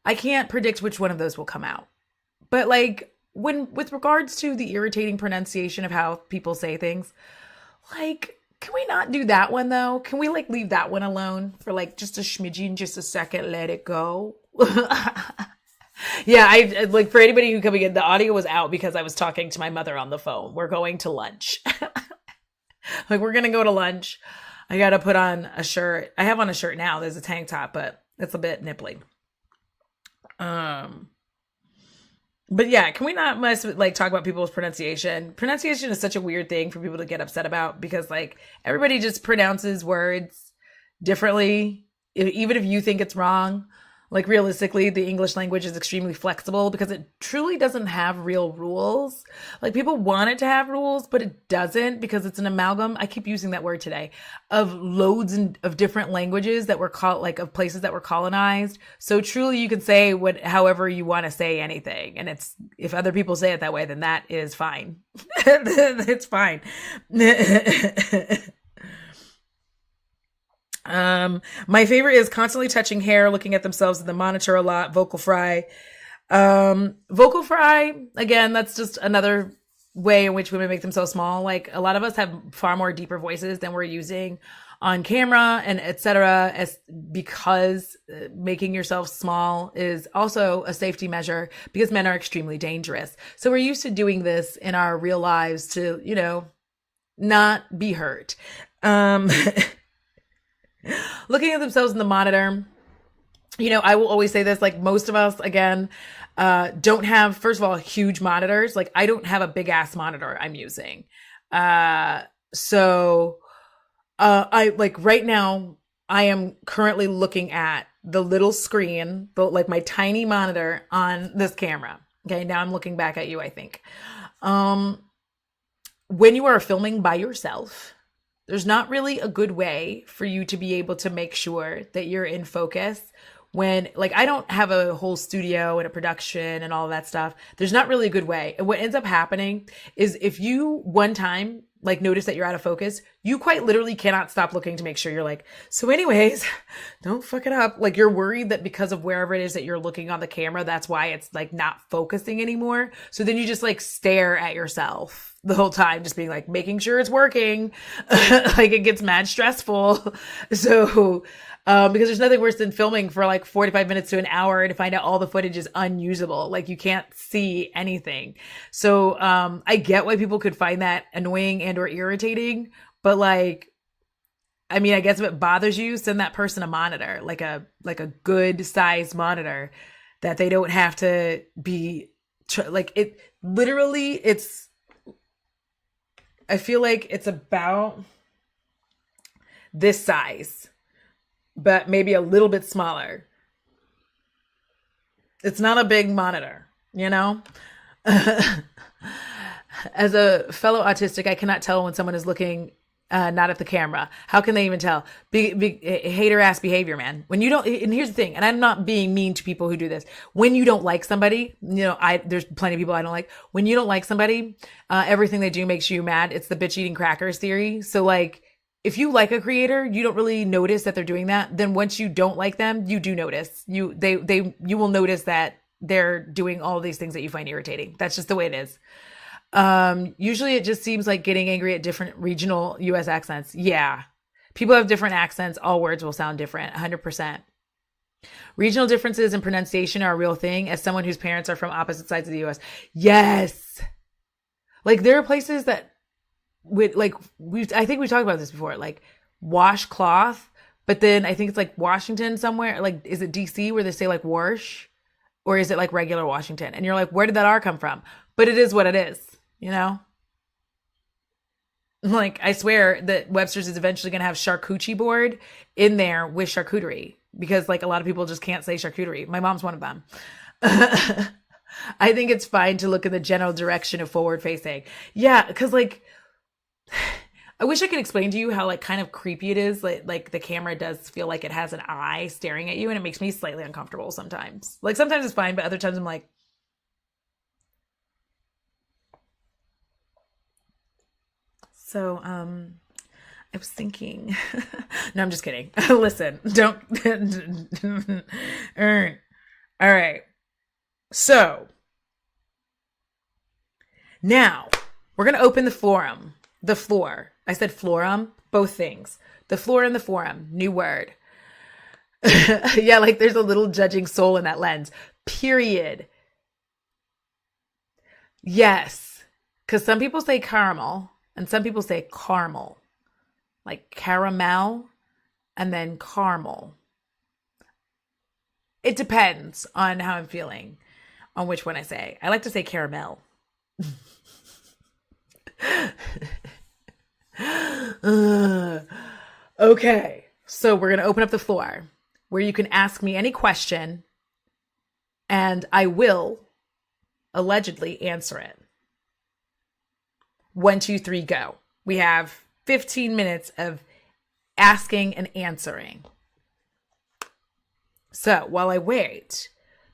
I can't predict which one of those will come out. But like when with regards to the irritating pronunciation of how people say things, like can we not do that one though? Can we like leave that one alone for like just a smidgen, just a second, let it go? Yeah, I like for anybody who coming in, the audio was out because I was talking to my mother on the phone. We're going to lunch. Like we're gonna go to lunch. I gotta put on a shirt. I have on a shirt now. There's a tank top, but it's a bit nipply. Um, but yeah, can we not mess with like talk about people's pronunciation? Pronunciation is such a weird thing for people to get upset about because like everybody just pronounces words differently, even if you think it's wrong. Like realistically, the English language is extremely flexible because it truly doesn't have real rules. Like people want it to have rules, but it doesn't because it's an amalgam. I keep using that word today of loads of different languages that were called like of places that were colonized. So truly you can say however you want to say anything. And it's, if other people say it that way, then that is fine. It's fine. My favorite is constantly touching hair, looking at themselves in the monitor a lot, vocal fry. Vocal fry, again, that's just another way in which women make themselves small. Like a lot of us have far more deeper voices than we're using on camera and etc. As because making yourself small is also a safety measure because men are extremely dangerous. So we're used to doing this in our real lives to, not be hurt. Looking at themselves in the monitor, I will always say this, like most of us, again, Don't have, first of all, huge monitors. Like I don't have a big ass monitor I'm using. So I like right now, I am currently looking at the little screen, like my tiny monitor on this camera. Okay, now I'm looking back at you, I think. Um, when you are filming by yourself, there's not really a good way for you to be able to make sure that you're in focus when, like, I don't have a whole studio and a production and all of that stuff. There's not really a good way. And what ends up happening is if you one time like notice that you're out of focus, you quite literally cannot stop looking to make sure you're like, so anyways, don't fuck it up. Like you're worried that because of wherever it is that you're looking on the camera, that's why it's like not focusing anymore. So then you just like stare at yourself the whole time, just being like making sure it's working. Like it gets mad stressful. So because there's nothing worse than filming for like 45 minutes to an hour to find out all the footage is unusable. Like you can't see anything. So I get why people could find that annoying and or irritating, but like, I mean, I guess if it bothers you, send that person a monitor, like a good size monitor that they don't have to be like it literally I feel like it's about this size, but maybe a little bit smaller. It's not a big monitor, you know? As a fellow autistic, I cannot tell when someone is looking not at the camera. How can they even tell? Hater ass behavior, man. When you don't, and here's the thing, and I'm not being mean to people who do this. When you don't like somebody, you know, there's plenty of people I don't like. When you don't like somebody, everything they do makes you mad. It's the bitch eating crackers theory. So like, if you like a creator, you don't really notice that they're doing that. Then once you don't like them, you do notice. You will notice that they're doing all these things that you find irritating. That's just the way it is. Usually it just seems like getting angry at different regional US accents. Yeah. People have different accents. All words will sound different. 100%. Regional differences in pronunciation are a real thing as someone whose parents are from opposite sides of the US. Yes. Like there are places that with like I think we talked about this before, like washcloth, but then I think it's like Washington somewhere. Like, is it DC where they say like wash, or is it like regular Washington? And you're like, where did that R come from? But it is what it is, you know? Like, I swear that Webster's is eventually going to have charcuterie board in there with charcuterie because like a lot of people just can't say charcuterie. My mom's one of them. I think it's fine to look in the general direction of forward facing. Yeah, because like, I wish I could explain to you how like kind of creepy it is. Like the camera does feel like it has an eye staring at you, and it makes me slightly uncomfortable sometimes. Like sometimes it's fine, but other times I'm like, so I was thinking. No, I'm just kidding. Listen, don't. All right. So now we're gonna open the forum. The floor. I said florum, both things. The floor and the forum. New word. Yeah, like there's a little judging soul in that lens. Period. Yes. Because some people say caramel and some people say caramel. Like caramel and then caramel. It depends on how I'm feeling, on which one I say. I like to say caramel. Okay, so we're gonna open up the floor where you can ask me any question and I will allegedly answer it. 1, 2, 3, go. We have 15 minutes of asking and answering. So while I wait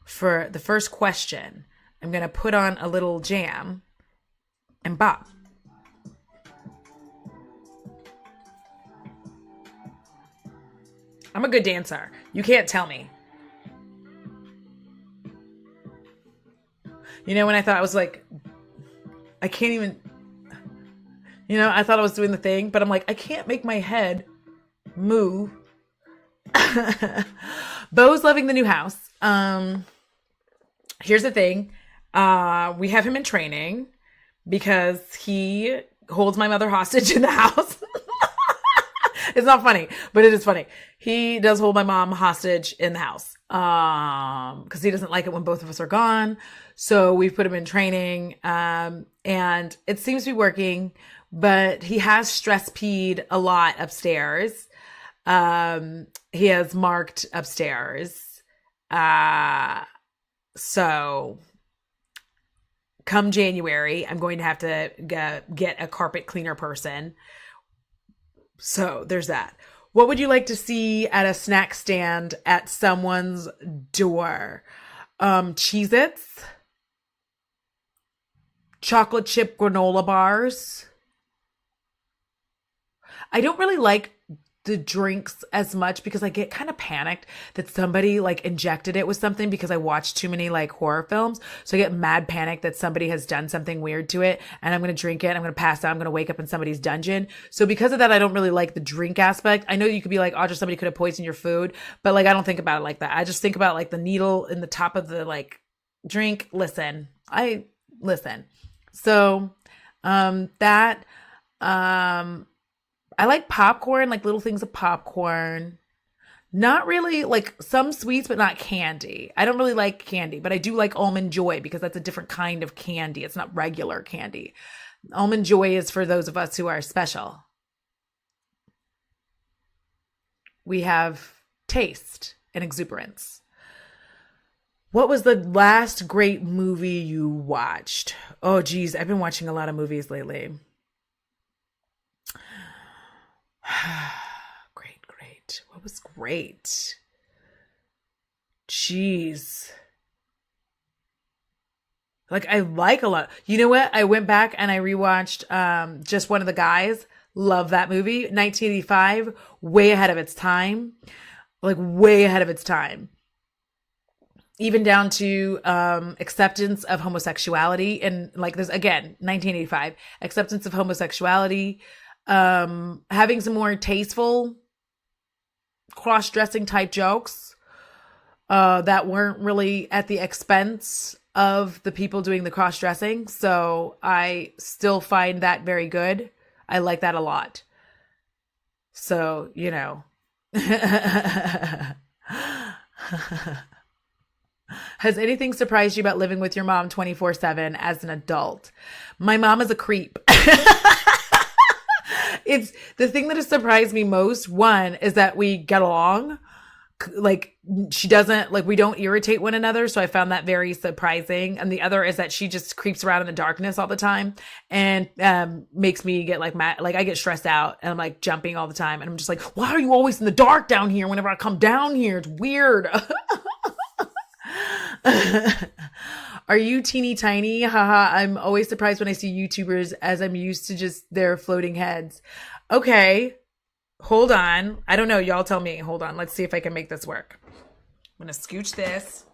for the first question, I'm gonna put on a little jam and bop. I'm a good dancer. You can't tell me. You know, when I thought I was like, I can't even, you know, I thought I was doing the thing, but I'm like, I can't make my head move. Bo's loving the new house. Here's the thing. We have him in training because he holds my mother hostage in the house. It's not funny, but it is funny. He does hold my mom hostage in the house. because he doesn't like it when both of us are gone. So we've put him in training, and it seems to be working, but he has stress peed a lot upstairs. He has marked upstairs. Uh, so come January, I'm going to have to get a carpet cleaner person. So there's that. What would you like to see at a snack stand at someone's door? Cheez-Its, chocolate chip granola bars. I don't really like the drinks as much because I get kind of panicked that somebody like injected it with something because I watch too many like horror films. So I get mad panic that somebody has done something weird to it and I'm going to drink it. I'm going to pass out. I'm going to wake up in somebody's dungeon. So because of that, I don't really like the drink aspect. I know you could be like, oh, just somebody could have poisoned your food, but like, I don't think about it like that. I just think about like the needle in the top of the like drink. Listen. So, that, I like popcorn, like little things of popcorn. Not really like some sweets, but not candy. I don't really like candy, but I do like almond joy because that's a different kind of candy. It's not regular candy. Almond joy is for those of us who are special. We have taste and exuberance. What was the last great movie you watched? Oh, geez, I've been watching a lot of movies lately. Great. What was great? Jeez. Like I like a lot. You know what? I went back and I rewatched Just One of the Guys. Love that movie. 1985, way ahead of its time. Like way ahead of its time. Even down to acceptance of homosexuality and like this again, 1985, acceptance of homosexuality, having some more tasteful cross-dressing type jokes that weren't really at the expense of the people doing the cross-dressing. So I still find that very good. I like that a lot. So, you know. Has anything surprised you about living with your mom 24/7 as an adult? My mom is a creep. It's the thing that has surprised me most. One is that we get along. Like she doesn't like we don't irritate one another. So I found that very surprising. And the other is that she just creeps around in the darkness all the time and makes me get like mad. Like I get stressed out and I'm like jumping all the time. And I'm just like, why are you always in the dark down here whenever I come down here? It's weird. Are you teeny tiny? Haha, I'm always surprised when I see YouTubers as I'm used to just their floating heads. Okay, hold on. I don't know. Y'all tell me. Hold on. Let's see if I can make this work. I'm going to scooch this.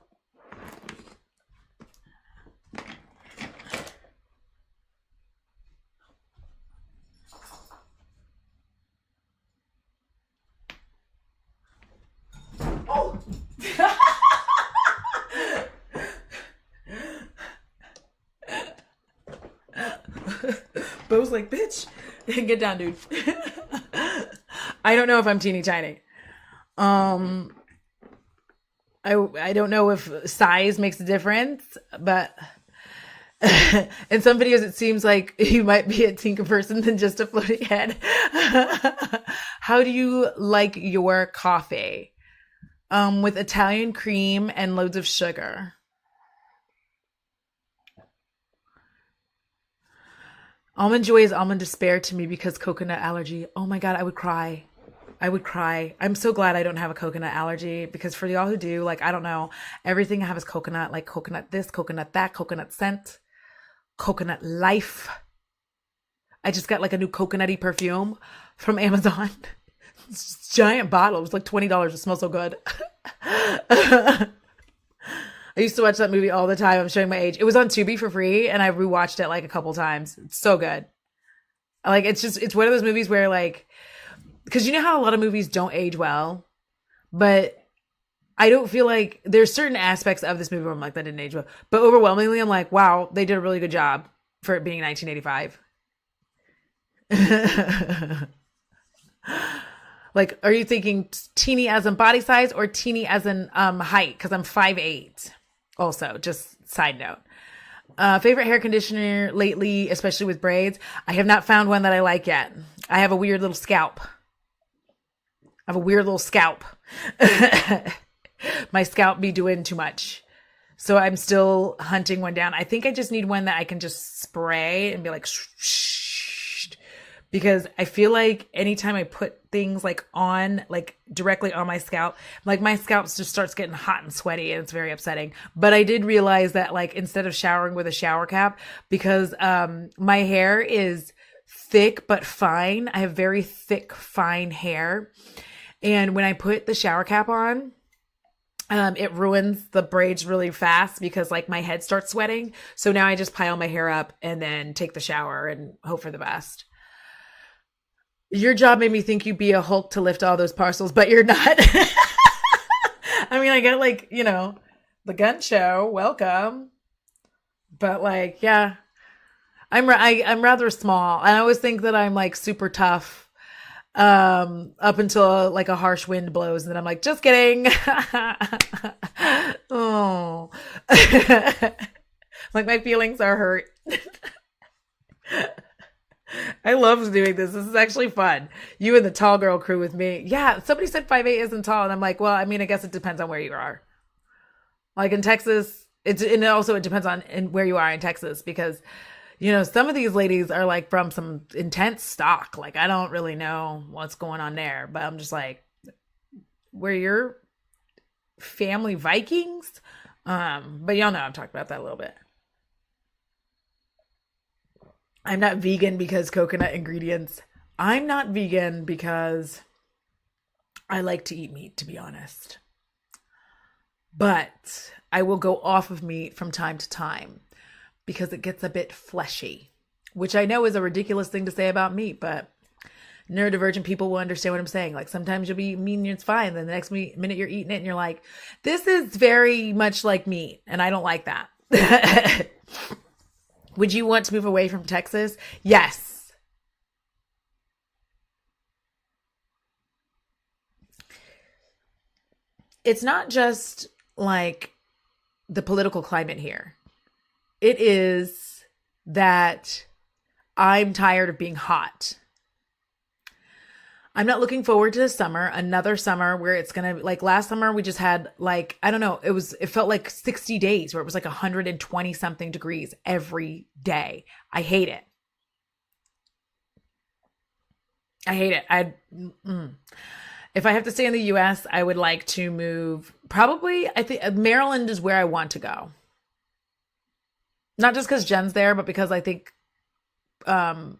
Oh! Bo's like, bitch, get down, dude. I don't know if I'm teeny tiny. I don't know if size makes a difference, but in some videos it seems like you might be a tinker person than just a floating head. How do you like your coffee? With Italian cream and loads of sugar. Almond joy is almond despair to me because coconut allergy. Oh my God, I would cry. I would cry. I'm so glad I don't have a coconut allergy because for y'all who do, like, I don't know, everything I have is coconut, like coconut this, coconut that, coconut scent, coconut life. I just got like a new coconutty perfume from Amazon. It's this giant bottle. It was like $20. It smells so good. I used to watch that movie all the time. I'm showing my age. It was on Tubi for free, and I rewatched it like a couple times. It's so good. Like it's one of those movies where like, because you know how a lot of movies don't age well, but I don't feel like there's certain aspects of this movie where I'm like that didn't age well, but overwhelmingly I'm like, wow, they did a really good job for it being 1985. Like, are you thinking teeny as in body size or teeny as in height? Because I'm 5'8". Also, just side note. Favorite hair conditioner lately, especially with braids. I have not found one that I like yet. I have a weird little scalp. I have a weird little scalp. My scalp be doing too much. So I'm still hunting one down. I think I just need one that I can just spray and be like, shh, because I feel like anytime I put things like on, like directly on my scalp, like my scalp just starts getting hot and sweaty and it's very upsetting. But I did realize that like instead of showering with a shower cap, because my hair is thick but fine. I have very thick, fine hair. And when I put the shower cap on, it ruins the braids really fast because like my head starts sweating. So now I just pile my hair up and then take the shower and hope for the best. Your job made me think you'd be a Hulk to lift all those parcels, but you're not. I mean, I get like, the gun show, welcome. But like, yeah, I'm rather small. And I always think that I'm like super tough up until like a harsh wind blows and then I'm like, just kidding. Oh. Like my feelings are hurt. I love doing this. This is actually fun. You and the tall girl crew with me. Yeah, somebody said 5'8" isn't tall and I'm like, well, I mean, I guess it depends on where you are. Like in Texas, and also it depends on where you are in Texas because some of these ladies are like from some intense stock. Like, I don't really know what's going on there, but I'm just like, where your family Vikings? But y'all know I've talked about that a little bit. I'm not vegan because coconut ingredients. I'm not vegan because I like to eat meat, to be honest. But I will go off of meat from time to time because it gets a bit fleshy, which I know is a ridiculous thing to say about meat, but neurodivergent people will understand what I'm saying. Like sometimes you'll be eating and it's fine. Then the next minute you're eating it and you're like, this is very much like meat. And I don't like that. Would you want to move away from Texas? Yes. It's not just like the political climate here. It is that I'm tired of being hot. I'm not looking forward to the summer, another summer where it's going to like last summer, we just had like, I don't know, it felt like 60 days where it was like 120 something degrees every day. I hate it. I hate it. If I have to stay in the US, I would like to move probably, I think Maryland is where I want to go. Not just because Jen's there, but because I think um,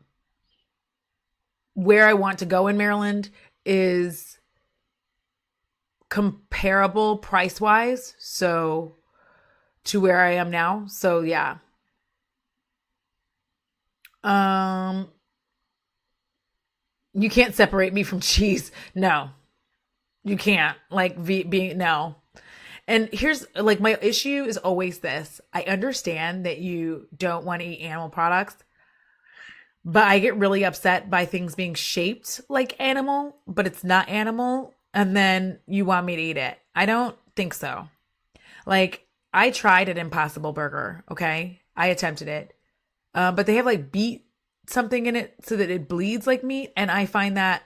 where I want to go in Maryland is comparable price wise. So to where I am now. So yeah. Um, you can't separate me from cheese. No, you can't like being, no. And here's like my issue is always this. I understand that you don't want to eat animal products, but I get really upset by things being shaped like animal, but it's not animal. And then you want me to eat it. I don't think so. Like I tried an Impossible Burger. Okay. I attempted it. But they have like beet something in it so that it bleeds like meat. And I find that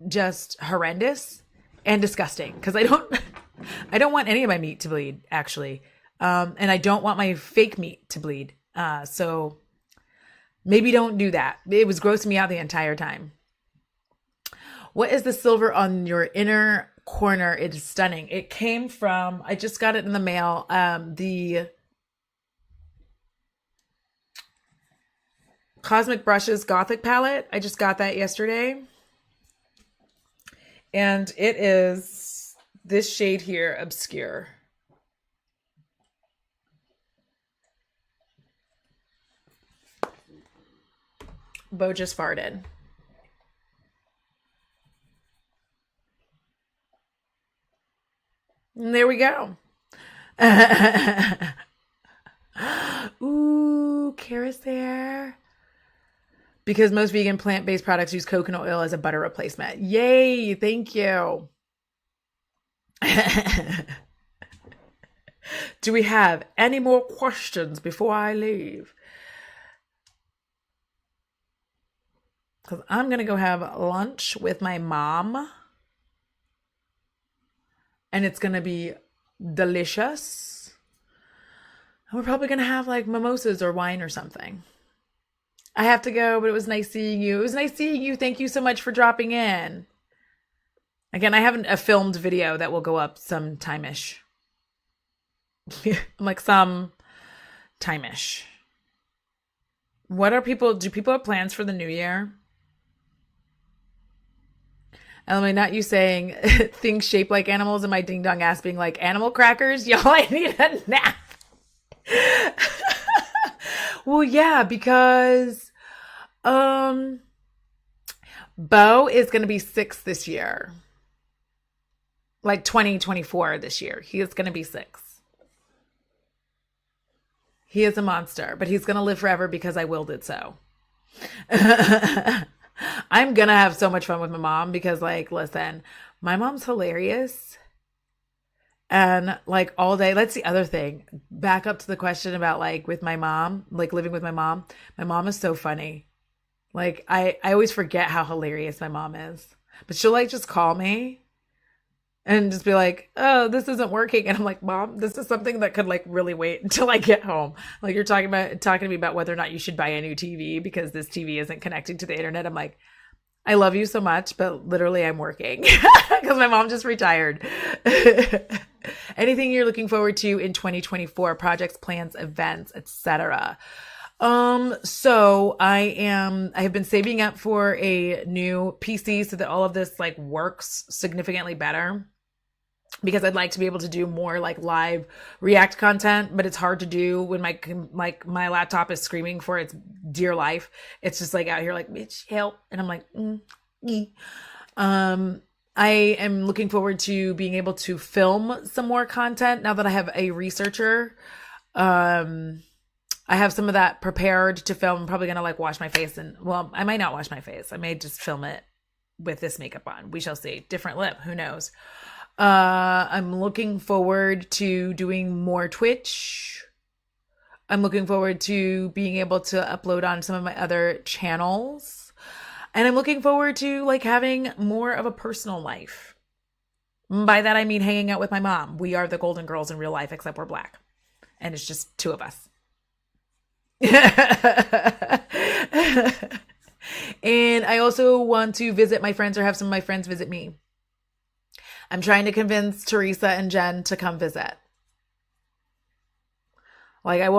just horrendous and disgusting because I don't want any of my meat to bleed actually. And I don't want my fake meat to bleed. So maybe don't do that. It was grossing me out the entire time. What is the silver on your inner corner? It is stunning. It came from, I just got it in the mail. The Cosmic Brushes Gothic palette. I just got that yesterday. And it is this shade here, Obscure. Bo just farted. And there we go. Ooh, Kara's there. because most vegan plant-based products use coconut oil as a butter replacement. Yay, thank you. Do we have any more questions before I leave? Because I'm going to go have lunch with my mom. And it's going to be delicious. We're probably going to have like mimosas or wine or something. I have to go, but it was nice seeing you. It was nice seeing you. Thank you so much for dropping in. Again, I have a filmed video that will go up sometime-ish. I'm like some time-ish. Do people have plans for the new year? Emily, not you saying things shaped like animals and my ding dong ass being like animal crackers. Y'all, I need a nap. Well, yeah, because Bo is going to be 6 this year. Like 2024 this year. He is going to be 6. He is a monster, but he's going to live forever because I willed it so. I'm going to have so much fun with my mom because, like, listen, my mom's hilarious. And, like, all day, that's the other thing. Back up to the question about, like, with my mom, like, living with my mom. My mom is so funny. Like, I always forget how hilarious my mom is. But she'll, like, just call me and just be like, oh, this isn't working. And I'm like, Mom, this is something that could like really wait until I get home. Like you're talking to me about whether or not you should buy a new TV because this TV isn't connecting to the internet. I'm like, I love you so much, but literally I'm working because my mom just retired. Anything you're looking forward to in 2024, projects, plans, events, etc. So I have been saving up for a new PC so that all of this like works significantly better because I'd like to be able to do more like live React content, but it's hard to do when my laptop is screaming for its dear life. It's just like out here like, bitch, help. And I'm like, I am looking forward to being able to film some more content now that I have a researcher. I have some of that prepared to film. I'm probably going to like wash my face well, I might not wash my face. I may just film it with this makeup on. We shall see. Different lip. Who knows? I'm looking forward to doing more Twitch. I'm looking forward to being able to upload on some of my other channels. And I'm looking forward to like having more of a personal life. By that, I mean hanging out with my mom. We are the Golden Girls in real life, except we're black. And it's just 2 of us. And I also want to visit my friends or have some of my friends visit me. I'm trying to convince Teresa and Jen to come visit. Like I don't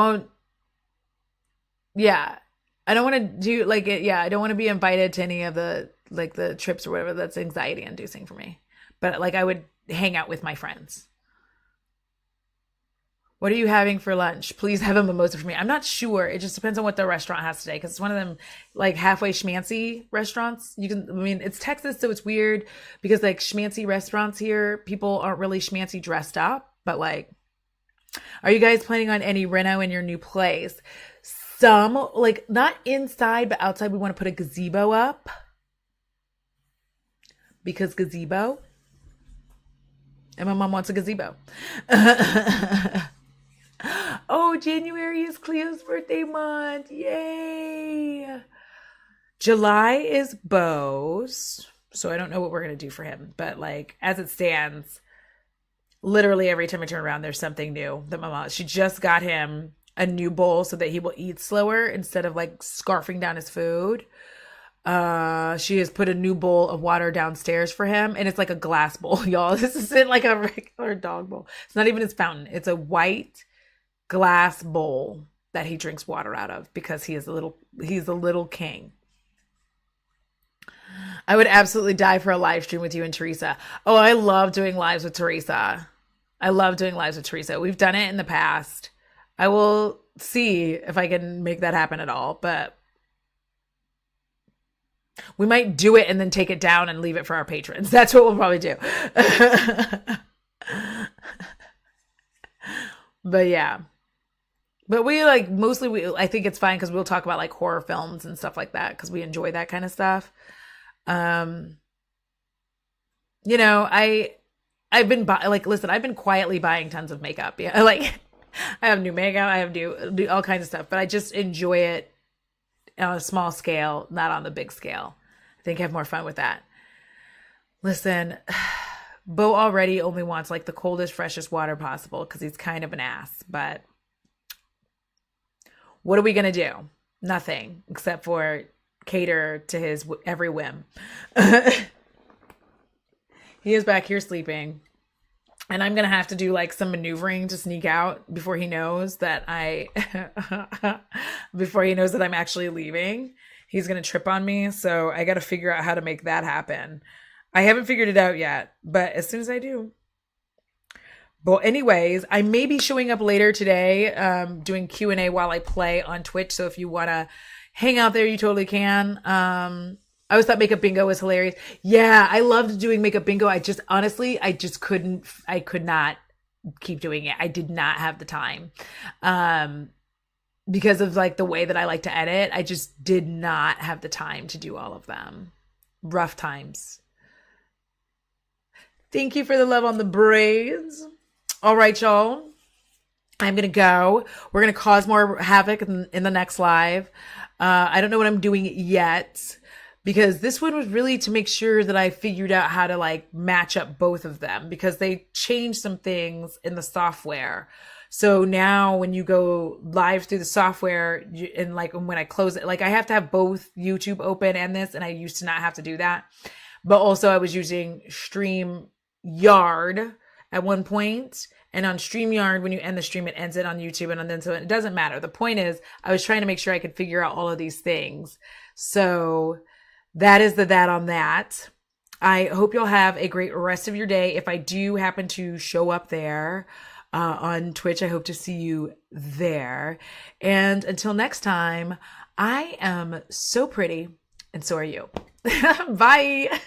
want to do like it. Yeah, I don't want to be invited to any of the like the trips or whatever. That's anxiety inducing for me. But like I would hang out with my friends. What are you having for lunch? Please have a mimosa for me. I'm not sure. It just depends on what the restaurant has today. Cause it's one of them like halfway schmancy restaurants. It's Texas. So it's weird because like schmancy restaurants here, people aren't really schmancy dressed up, but like, are you guys planning on any reno in your new place? Some like not inside, but outside. We want to put a gazebo up because gazebo and my mom wants a gazebo. Oh, January is Cleo's birthday month. Yay. July is Bo's. So I don't know what we're going to do for him. But like, as it stands, literally every time I turn around, there's something new that my mom, she just got him a new bowl so that he will eat slower instead of like scarfing down his food. She has put a new bowl of water downstairs for him. And it's like a glass bowl, y'all. This isn't like a regular dog bowl. It's not even his fountain. It's a white glass bowl that he drinks water out of because he's a little king. I would absolutely die for a live stream with you and Teresa. Oh, I love doing lives with Teresa. We've done it in the past. I will see if I can make that happen at all, but we might do it and then take it down and leave it for our patrons. That's what we'll probably do. But yeah. But we like mostly I think it's fine because we'll talk about like horror films and stuff like that because we enjoy that kind of stuff. Um, you know, I've been like listen, I've been quietly buying tons of makeup. Yeah, like I have new makeup, I have do all kinds of stuff, but I just enjoy it on a small scale, not on the big scale. I think I have more fun with that. Listen, Bo already only wants like the coldest, freshest water possible because he's kind of an ass. But what are we gonna do? Nothing except for cater to his every whim. He is back here sleeping. And I'm gonna have to do like some maneuvering to sneak out before he knows that before he knows that I'm actually leaving. He's gonna trip on me, so I gotta figure out how to make that happen. I haven't figured it out yet, but as soon as I do. But anyways, I may be showing up later today, doing Q&A while I play on Twitch. So if you want to hang out there, you totally can. I always thought makeup bingo was hilarious. Yeah, I loved doing makeup bingo. I just honestly, I could not keep doing it. I did not have the time. Because of like the way that I like to edit, I just did not have the time to do all of them. Rough times. Thank you for the love on the braids. All right, y'all. I'm going to go. We're going to cause more havoc in the next live. I don't know what I'm doing yet because this one was really to make sure that I figured out how to like match up both of them because they changed some things in the software. So now when you go live through the software and like when I close it, like I have to have both YouTube open and this, and I used to not have to do that. But also I was using StreamYard at one point, and on StreamYard, when you end the stream, it ends it on YouTube, and then so it doesn't matter. The point is, I was trying to make sure I could figure out all of these things. So that is that on that. I hope you'll have a great rest of your day. If I do happen to show up there on Twitch, I hope to see you there. And until next time, I am so pretty, and so are you. Bye.